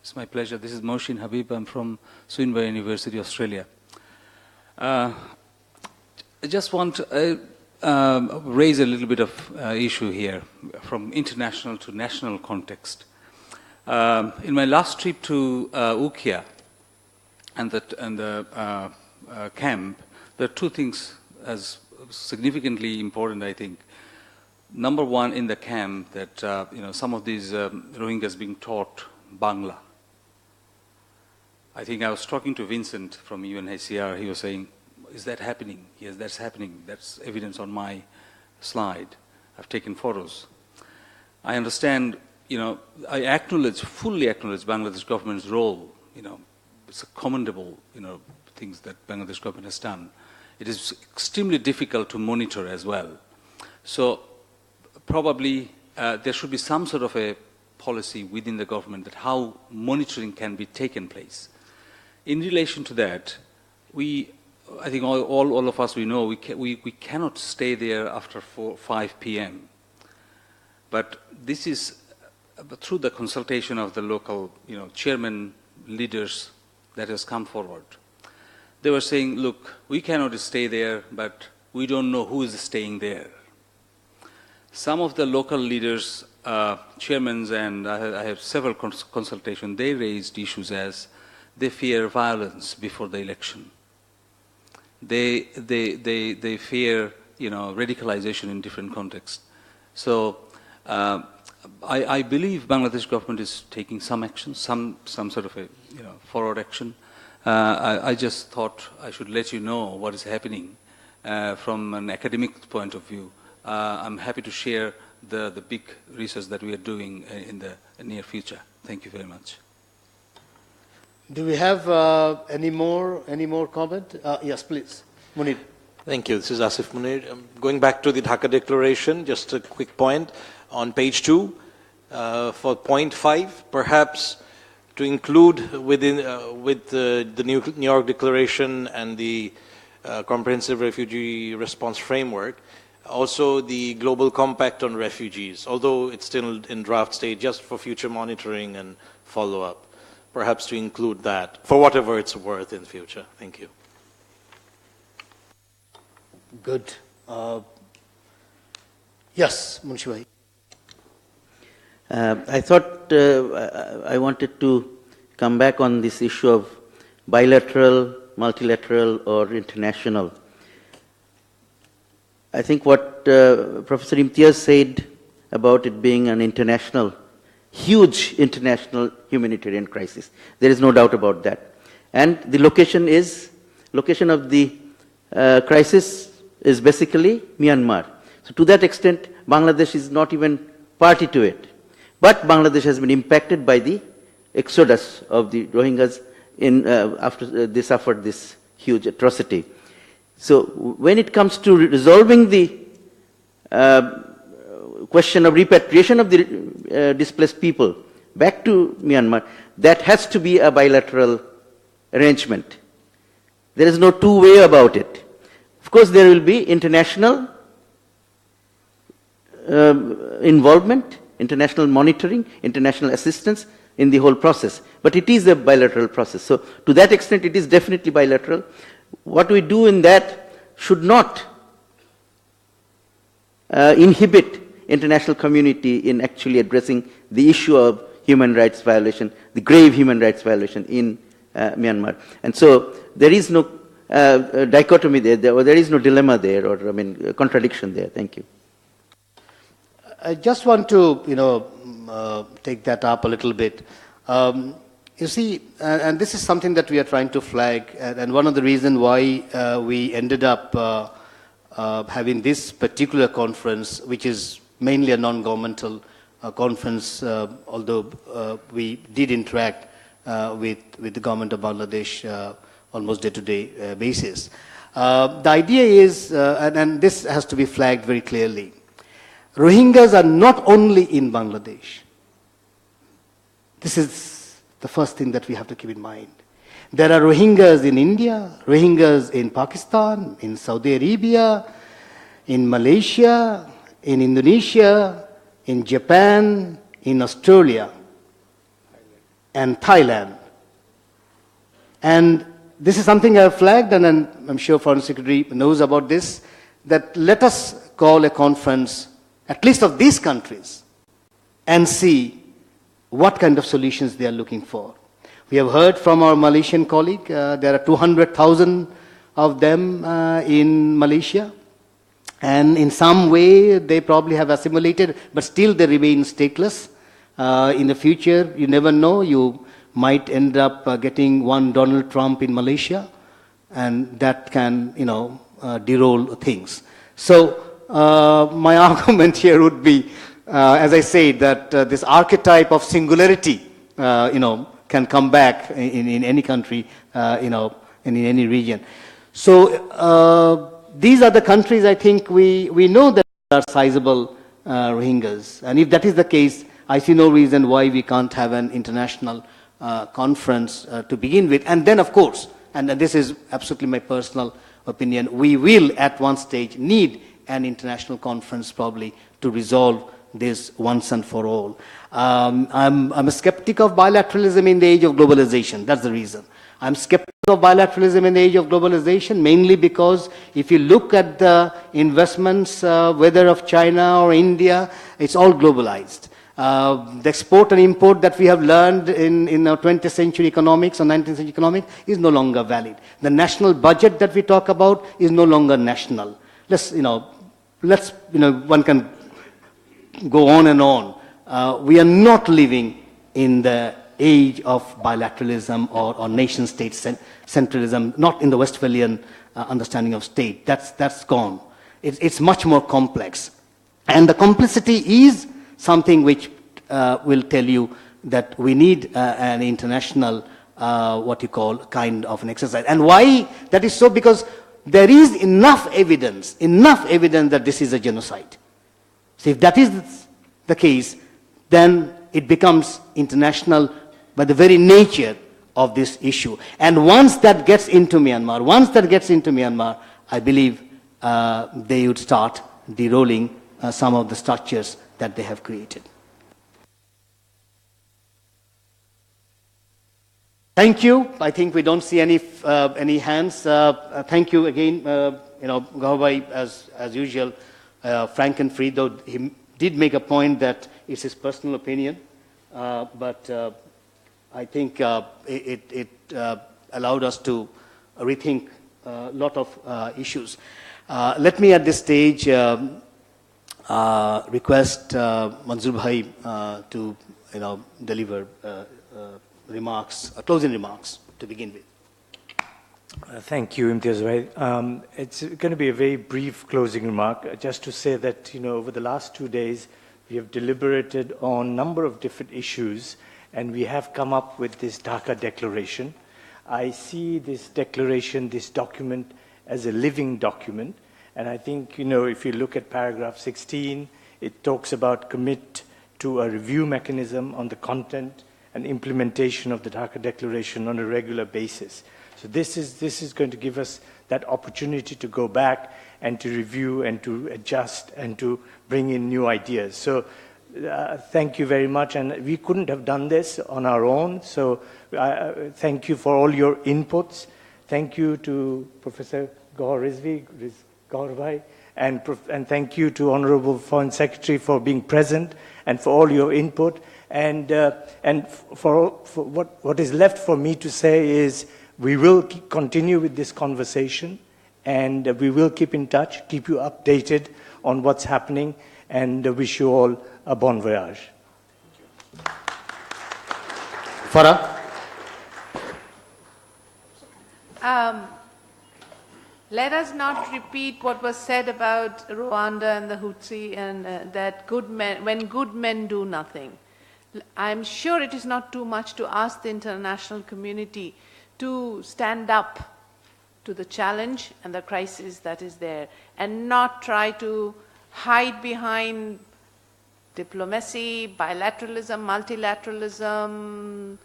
It's my pleasure. This is Mohsin Habib. I'm from Swinburne University, Australia. I just want to raise a little bit of issue here from international to national context. In my last trip to Ukia and the camp, there are two things as significantly important, I think. Number one, in the camp, that some of these Rohingyas being taught Bangla. I think I was talking to Vincent from UNHCR. He was saying, "Is that happening?" Yes, that's happening. That's evidence on my slide. I've taken photos. I understand. I fully acknowledge Bangladesh government's role. It's a commendable, things that Bangladesh government has done. It is extremely difficult to monitor as well. So probably there should be some sort of a policy within the government that how monitoring can be taken place. In relation to that, I think all of us, we know we cannot stay there after 5 p.m. But this is through the consultation of the local, chairman, leaders that has come forward. They were saying, look, we cannot stay there, but we don't know who is staying there. Some of the local leaders, chairmen, and I have several consultations, they raised issues as they fear violence before the election. They fear, radicalization in different contexts. So I believe Bangladesh government is taking some action, some sort of a forward action. I just thought I should let you know what is happening from an academic point of view. I'm happy to share the big research that we are doing in the near future. Thank you very much. Do we have any more comment? Yes, please. Munir. Thank you. This is Asif Munir. Going back to the Dhaka Declaration, just a quick point. On page 2, for point 5, perhaps to include within with the New York Declaration and the Comprehensive Refugee Response Framework, also the Global Compact on Refugees, although it's still in draft stage, just for future monitoring and follow-up. Perhaps to include that, for whatever it's worth in future. Thank you. Good. Yes, Munshi Bhai. I thought I wanted to come back on this issue of bilateral, multilateral, or international. I think what Professor Imtiaz said about it being an international, huge international humanitarian crisis. There is no doubt about that. And the location of the crisis is basically Myanmar. So to that extent, Bangladesh is not even party to it. But Bangladesh has been impacted by the exodus of the Rohingyas after they suffered this huge atrocity. So when it comes to resolving the question of repatriation of the displaced people back to Myanmar, that has to be a bilateral arrangement. There is no two-way about it. Of course, there will be international involvement, international monitoring, international assistance in the whole process. But it is a bilateral process. So to that extent, it is definitely bilateral. What we do in that should not inhibit international community in actually addressing the issue of human rights violation, the grave human rights violation in Myanmar. And so there is no dichotomy there, or there is no dilemma there, or contradiction there. Thank you. I just want to, take that up a little bit. You see, and this is something that we are trying to flag, and one of the reasons why we ended up having this particular conference, which is mainly a non-governmental conference, although we did interact with the government of Bangladesh almost day-to-day basis. The idea is, and this has to be flagged very clearly, Rohingyas are not only in Bangladesh. This is the first thing that we have to keep in mind. There are Rohingyas in India, Rohingyas in Pakistan, in Saudi Arabia, in Malaysia, in Indonesia, in Japan, in Australia, and Thailand. And this is something I have flagged, and I'm sure Foreign Secretary knows about this, that let us call a conference, at least of these countries, and see what kind of solutions they are looking for. We have heard from our Malaysian colleague, there are 200,000 of them in Malaysia, and in some way they probably have assimilated, but still they remain stateless. In the future, you never know, you might end up getting one Donald Trump in Malaysia, and that can, derail things. So my argument here would be, as I say, that this archetype of singularity, can come back in any country, and in any region. So these are the countries I think we know that are sizable Rohingyas, and if that is the case, I see no reason why we can't have an international conference to begin with. And then, of course, and this is absolutely my personal opinion, we will at one stage need an international conference probably to resolve this once and for all. I'm a skeptic of bilateralism in the age of globalization. That's the reason. I'm skeptical of bilateralism in the age of globalization, mainly because if you look at the investments, whether of China or India, it's all globalized. The export and import that we have learned in our 20th century economics or 19th century economics is no longer valid. The national budget that we talk about is no longer national. One can go on and on. We are not living in the age of bilateralism or nation-state centralism, not in the Westphalian understanding of state. That's gone. It's much more complex. And the complicity is something which will tell you that we need an international, what you call, kind of an exercise. And why that is so? Because there is enough evidence that this is a genocide. So if that is the case, then it becomes international by the very nature of this issue. And once that gets into Myanmar, I believe they would start derolling some of the structures that they have created. Thank you. I think we don't see any hands. Thank you again, Gaurabai, as usual, frank and free, though he did make a point that it's his personal opinion, but I think it allowed us to rethink a lot of issues. Let me at this stage request Manzoor Bhai to deliver remarks, closing remarks to begin with. Thank you, Imtiaz Bhai. It's going to be a very brief closing remark, just to say that over the last 2 days we have deliberated on a number of different issues, and we have come up with this Dhaka Declaration. I see this declaration, this document, as a living document, and I think if you look at paragraph 16, it talks about commit to a review mechanism on the content and implementation of the Dhaka Declaration on a regular basis. So this is going to give us that opportunity to go back and to review and to adjust and to bring in new ideas. So thank you very much, and we couldn't have done this on our own, so thank you for all your inputs. Thank you to Professor Gaur Bhai, and thank you to Honorable Foreign Secretary for being present and for all your input. And for what is left for me to say is we will continue with this conversation, and we will keep in touch, keep you updated on what's happening, and wish you all a bon voyage. Farah? Let us not repeat what was said about Rwanda and the Hutsi, and that when good men do nothing. I'm sure it is not too much to ask the international community to stand up to the challenge and the crisis that is there, and not try to hide behind diplomacy, bilateralism, multilateralism,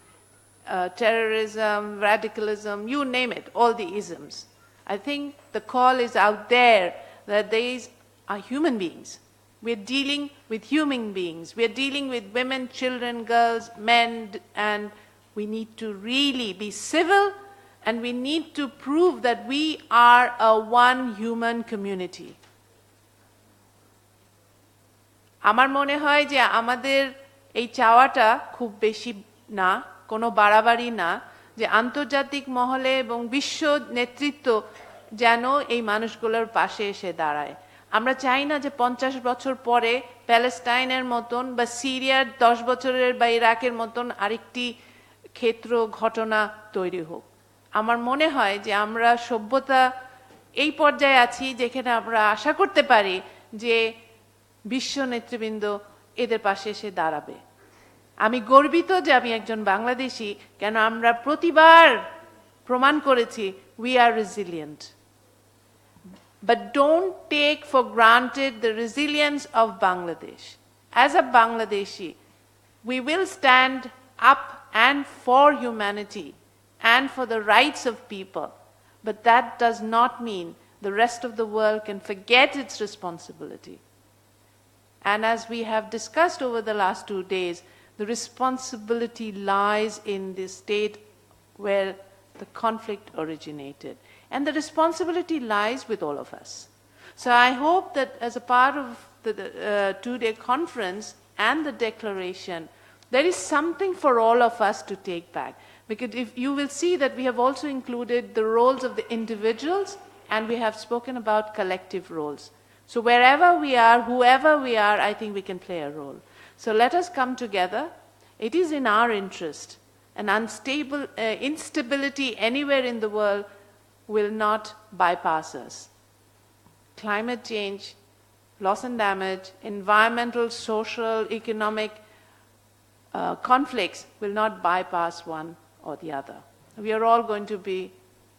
terrorism, radicalism, you name it, all the isms. I think the call is out there that these are human beings. We're dealing with human beings. We're dealing with women, children, girls, men, and we need to really be civil, and we need to prove that we are a one human community. আমার মনে হয় যে আমাদের এই চাওয়াটা খুব বেশি না, কোনো বাড়াবাড়ি না, যে আন্তর্জাতিক মহলে এবং বিশ্ব নেতৃত্ব যেন এই মানুষগুলোর পাশে এসে দাঁড়ায়। আমরা চাই না যে 50 বছর পরে প্যালেস্টাইনের মতন বা সিরিয়ার 10 বছরের বা ইরাকের মতন আরেকটি ক্ষেত্র ঘটনা তৈরি হোক। আমার মনে হয় যে আমরা সভ্যতা এই পর্যায়ে আছি যেখানে আমরা আশা করতে পারি যে বিশ্ব নেতৃবৃন্দ এদের পাশে এসে দাঁড়াবে। আমি গর্বিত যে আমি একজন বাংলাদেশি, কেন আমরা প্রতিবার প্রমাণ করেছি we are resilient. But don't take for granted the resilience of Bangladesh. As a Bangladeshi, we will stand up and for humanity and for the rights of people. But that does not mean the rest of the world can forget its responsibility. And as we have discussed over the last 2 days, the responsibility lies in the state where the conflict originated. And the responsibility lies with all of us. So I hope that as a part of the 2-day conference and the declaration, there is something for all of us to take back. Because if you will see that we have also included the roles of the individuals, and we have spoken about collective roles. So wherever we are, whoever we are, I think we can play a role. So let us come together. It is in our interest. An unstable instability anywhere in the world will not bypass us. Climate change, loss and damage, environmental, social, economic conflicts will not bypass one or the other. We are all going to be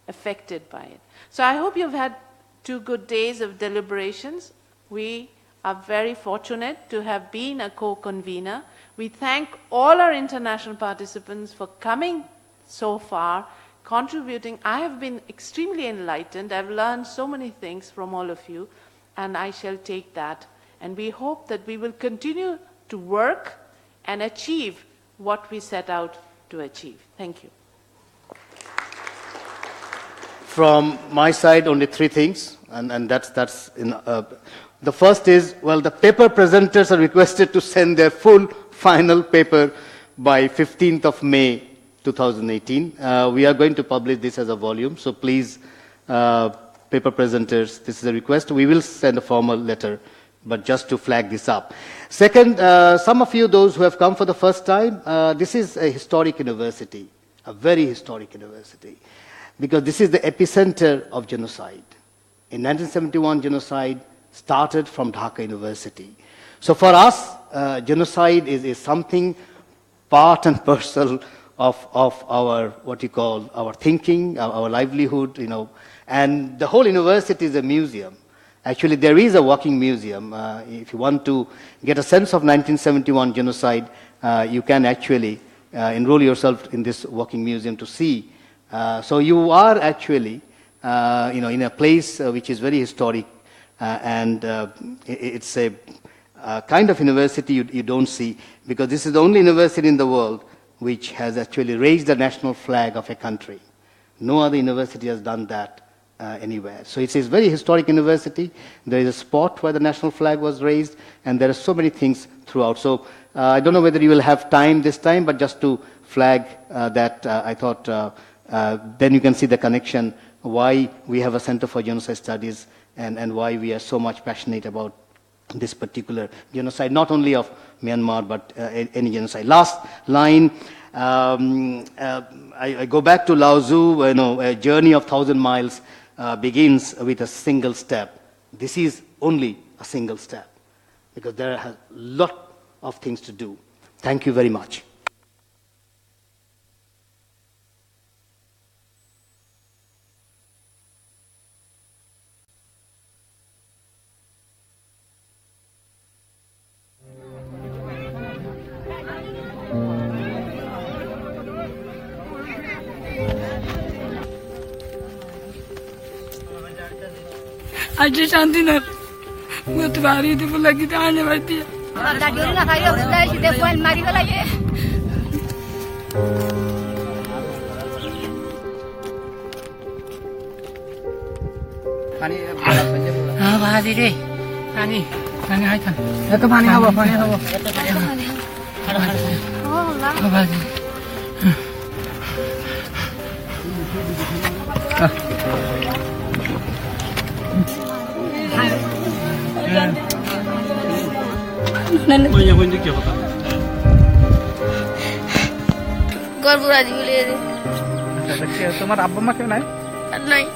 affected by it. So I hope you've had 2 good days of deliberations. We are very fortunate to have been a co-convener. We thank all our international participants for coming so far, contributing. I have been extremely enlightened. I've learned so many things from all of you, and I shall take that. And we hope that we will continue to work and achieve what we set out to achieve. Thank you. From my side, only 3 things, and that's in, the first is, well, the paper presenters are requested to send their full final paper by 15th of May 2018. We are going to publish this as a volume, so please, paper presenters, this is a request. We will send a formal letter, but just to flag this up. Second, some of you, those who have come for the first time, this is a historic university, a very historic university, because this is the epicenter of genocide. In 1971, genocide started from Dhaka University. So for us, genocide is something part and parcel of our, what you call, our thinking, our livelihood, you know, and the whole university is a museum. Actually, there is a walking museum. If you want to get a sense of 1971 genocide, you can actually enroll yourself in this walking museum to see. So you are actually, in a place which is very historic, and it's a kind of university you don't see, because this is the only university in the world which has actually raised the national flag of a country. No other university has done that anywhere. So it's a very historic university. There is a spot where the national flag was raised, and there are so many things throughout. So I don't know whether you will have time this time, but just to flag that, I thought then you can see the connection, why we have a Center for Genocide Studies, and why we are so much passionate about this particular genocide, not only of Myanmar, but any genocide. Last line, I go back to Lao Tzu, a journey of 1,000 miles begins with a single step. This is only a single step, because there are a lot of things to do. Thank you very much. आज शांति न वो तुम्हारी थी बोला कि आने वाली है ना खाई उसका सीधे फोन मारी वाला ये पानी हाँ बाजी रे पानी पानी है था ये तो पानी हवा oh lah बाजी गर्व राजी ले रे तुम्हारा अब्बा माँ क्यों नहीं नहीं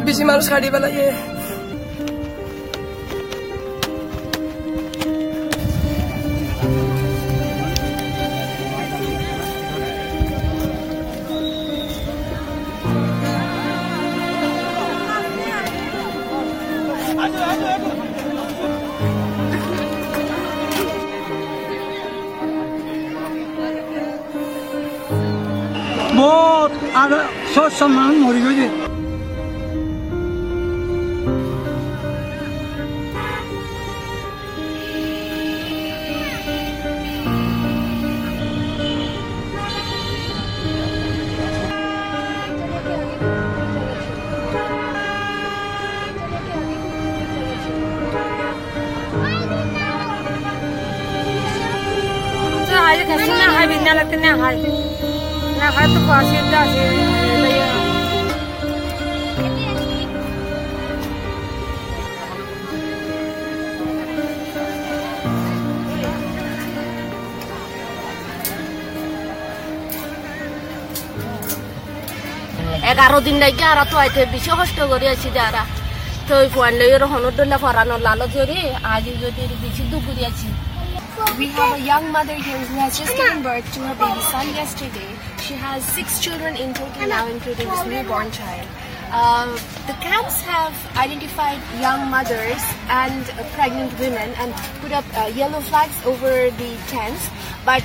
Bisi harus kadi bala ye. बहुत आगे सोच सम्मान मरी गई आज कैसे ना है बिना लगते ना है ना है तो पासिंदा से ले 11 দিন লাগে আর তো আইতে বেশি কষ্ট করে আছি যারা তো পড়লে এর হনদলা ফরানো লালো জরি আজ যদি বেশি দুঃখ দিয়েছি We have a young mother here who has just given birth to her baby son yesterday. She has 6 children in total now, including this newborn child. The camps have identified young mothers and pregnant women and put up yellow flags over the tents, but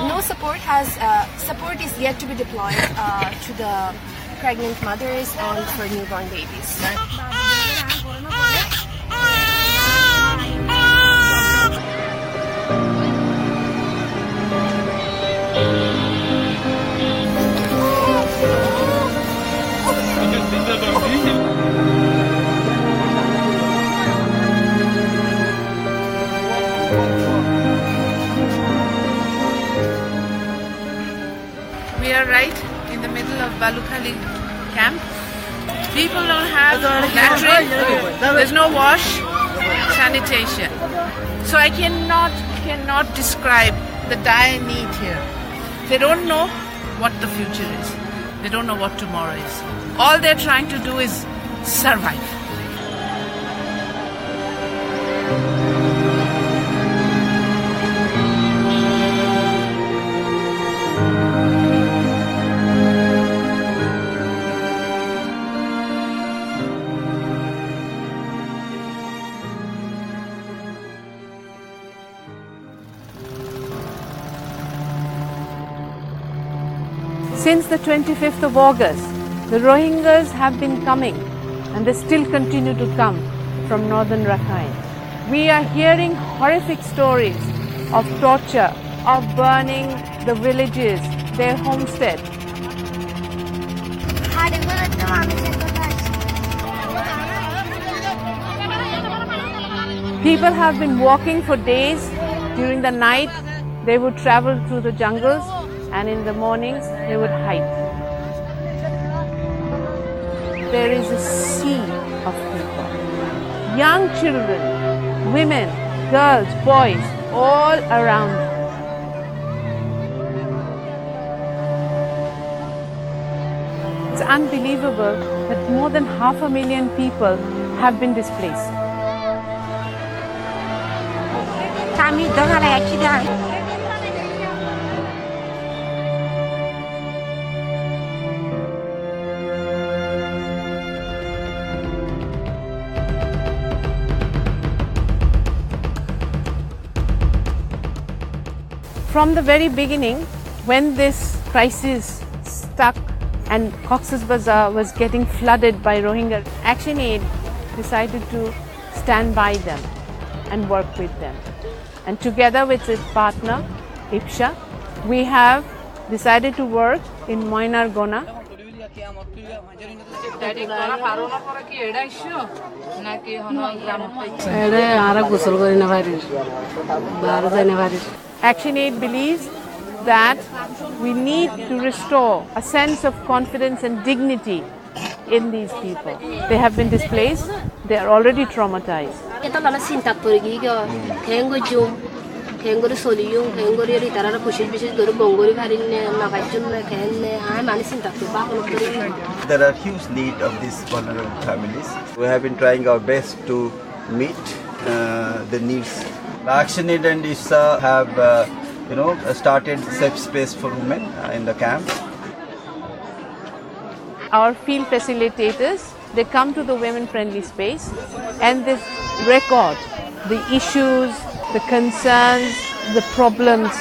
no support is yet to be deployed to the pregnant mothers and for newborn babies. We are right in the middle of Balukhali camp. People don't have latrine, there's no wash, sanitation. So I cannot describe the dire need here. They don't know what the future is. They don't know what tomorrow is. All they're trying to do is survive. Since the 25th of August, the Rohingyas have been coming and they still continue to come from northern Rakhine. We are hearing horrific stories of torture, of burning the villages, their homestead. People have been walking for days. During the night, they would travel through the jungles, and in the mornings they would hide. There is a sea of people, young children, women, girls, boys, all around. It's unbelievable that more than 500,000 people have been displaced. From the very beginning, when this crisis stuck and Cox's Bazar was getting flooded by Rohingya, Action Aid decided to stand by them and work with them. And together with its partner, IPSHA, we have decided to work in Moinar Gona. Action Aid believes that we need to restore a sense of confidence and dignity in these people. They have been displaced, they are already traumatized. There are huge need of these vulnerable families. We have been trying our best to meet the needs. Action Aid and ISA have started safe space for women in the camp. Our field facilitators, they come to the women-friendly space and they record the issues, the concerns, the problems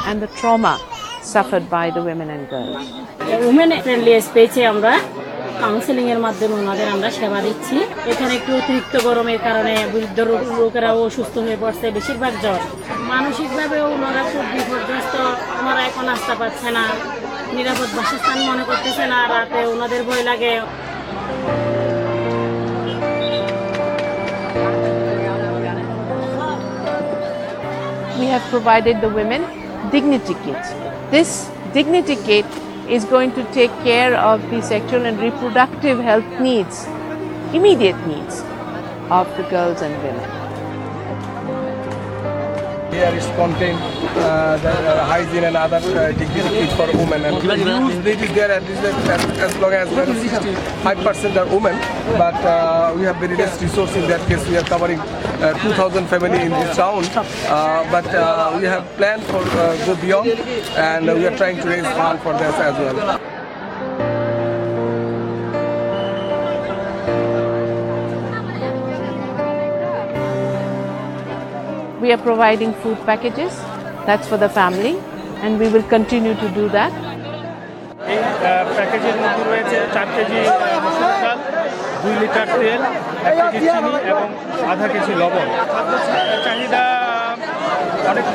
and the trauma suffered by the women and girls. Women-friendly space counselling এর মাধ্যমে ওনাদের আমরা সেবা দিচ্ছি। এখানে একটু অতিরিক্ত গরমের কারণে বৃদ্ধ লোকেরাও অসুস্থ হয়ে পড়ছে, বেশিরভাগ জ্বর। মানসিকভাবেও ওনারা খুব বিপর্যস্ত, ওনারা এখন আস্থা পাচ্ছে না, নিরাপদ বাসস্থান মনে করতেছে না, রাতে ওনাদের ভয় লাগে। We have provided the women dignity kits. This dignity kit is going to take care of the sexual and reproductive health needs, immediate needs of the girls and women. Here is contained the hygiene and other dignity for women. And use it is there at least as long as 65% are women. But we have very less resources in that case. We are covering 2,000 families in this town. But we have planned for go beyond, and we are trying to raise funds for this as well. We are providing food packages, that's for the family, and we will continue to do that. এই প্যাকেজের মধ্যে রয়েছে 4 KG মসুর ডাল, 2 litre তেল, 1 KG চিনি এবং আধা কেজি লবণ। খাদ্য চাহিদা অনেক।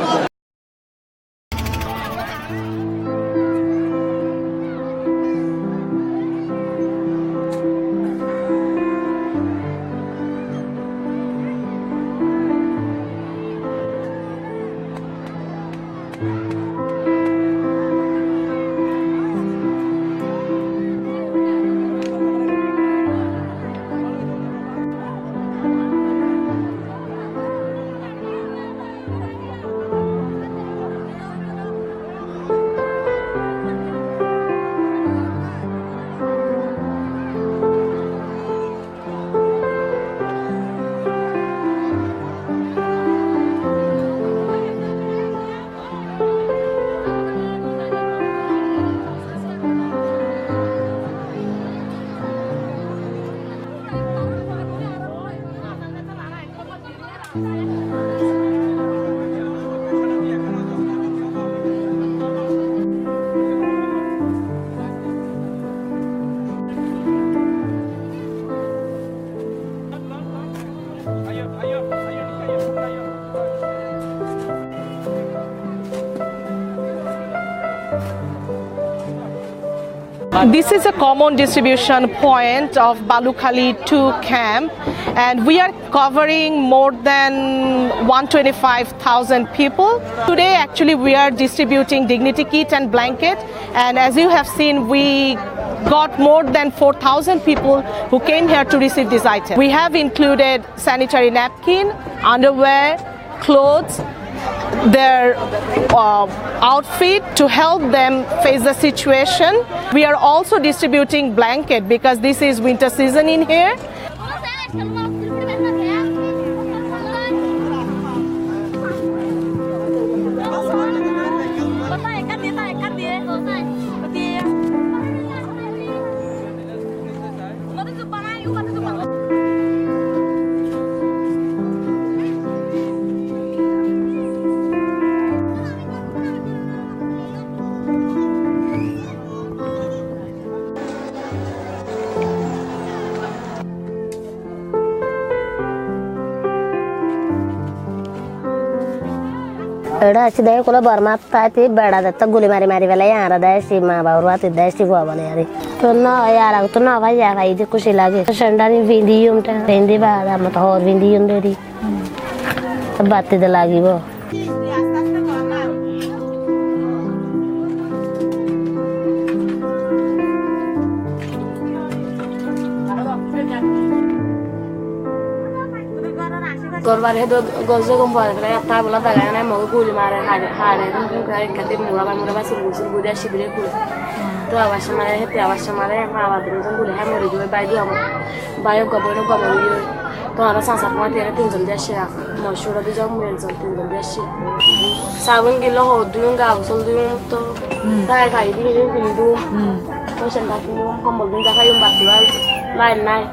This is a common distribution point of Balukhali 2 camp, and we are covering more than 125,000 people. Today actually we are distributing dignity kit and blanket, and as you have seen, we got more than 4,000 people who came here to receive this item. We have included sanitary napkin, underwear, clothes, their outfit to help them face the situation. We are also distributing blanket because this is winter season in here. Ada si dai kola Burma tati bada datta guli mari wala yara dai si ma baurwa ti dai si bua bane yari to na yara to na vai ya kai de kushi lage shandani vindium ta vendi bada mat hor vindium dedi batte de lagi bo Korban itu gozo kumpul, karena tak boleh tak kaya mau kuli marah hari itu kayak katanya murah masih dia sih beli kuli. Tuh awas marah itu awas marah awat terus kuli hari mau dijual bayu kabono kabono tuh ada sangat mati ada tinggal dia sih, mau surat dia jauh menjauh tinggal dia sih. Sabun kilo hodung nggak usul dung tuh, tak kayak ini pindu, mau sentak pindu, kamu dung tak kayak batuan lain naik,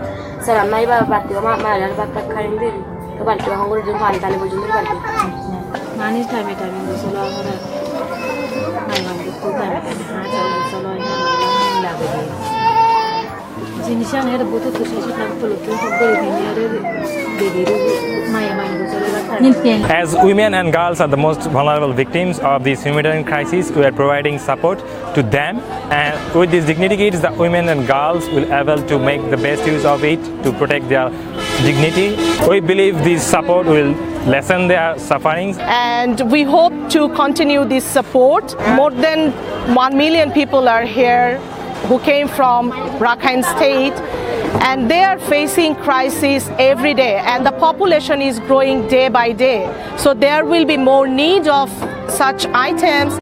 seram naik batu mana batu kain diri. Kebantu orang guru jumpa di tali baju kebantu. Manis tapi solo orang, main itu tapi solo yang lagi. Jenisnya ada butuh terus nak peluk beri ini ada beri main solo. As women and girls are the most vulnerable victims of this humanitarian crisis, we are providing support to them, and with these dignity kits, the women and girls will able to make the best use of it to protect their dignity. We believe this support will lessen their sufferings. And we hope to continue this support. More than 1 million people are here who came from Rakhine State, and they are facing crisis every day, and the population is growing day by day. So there will be more need of such items.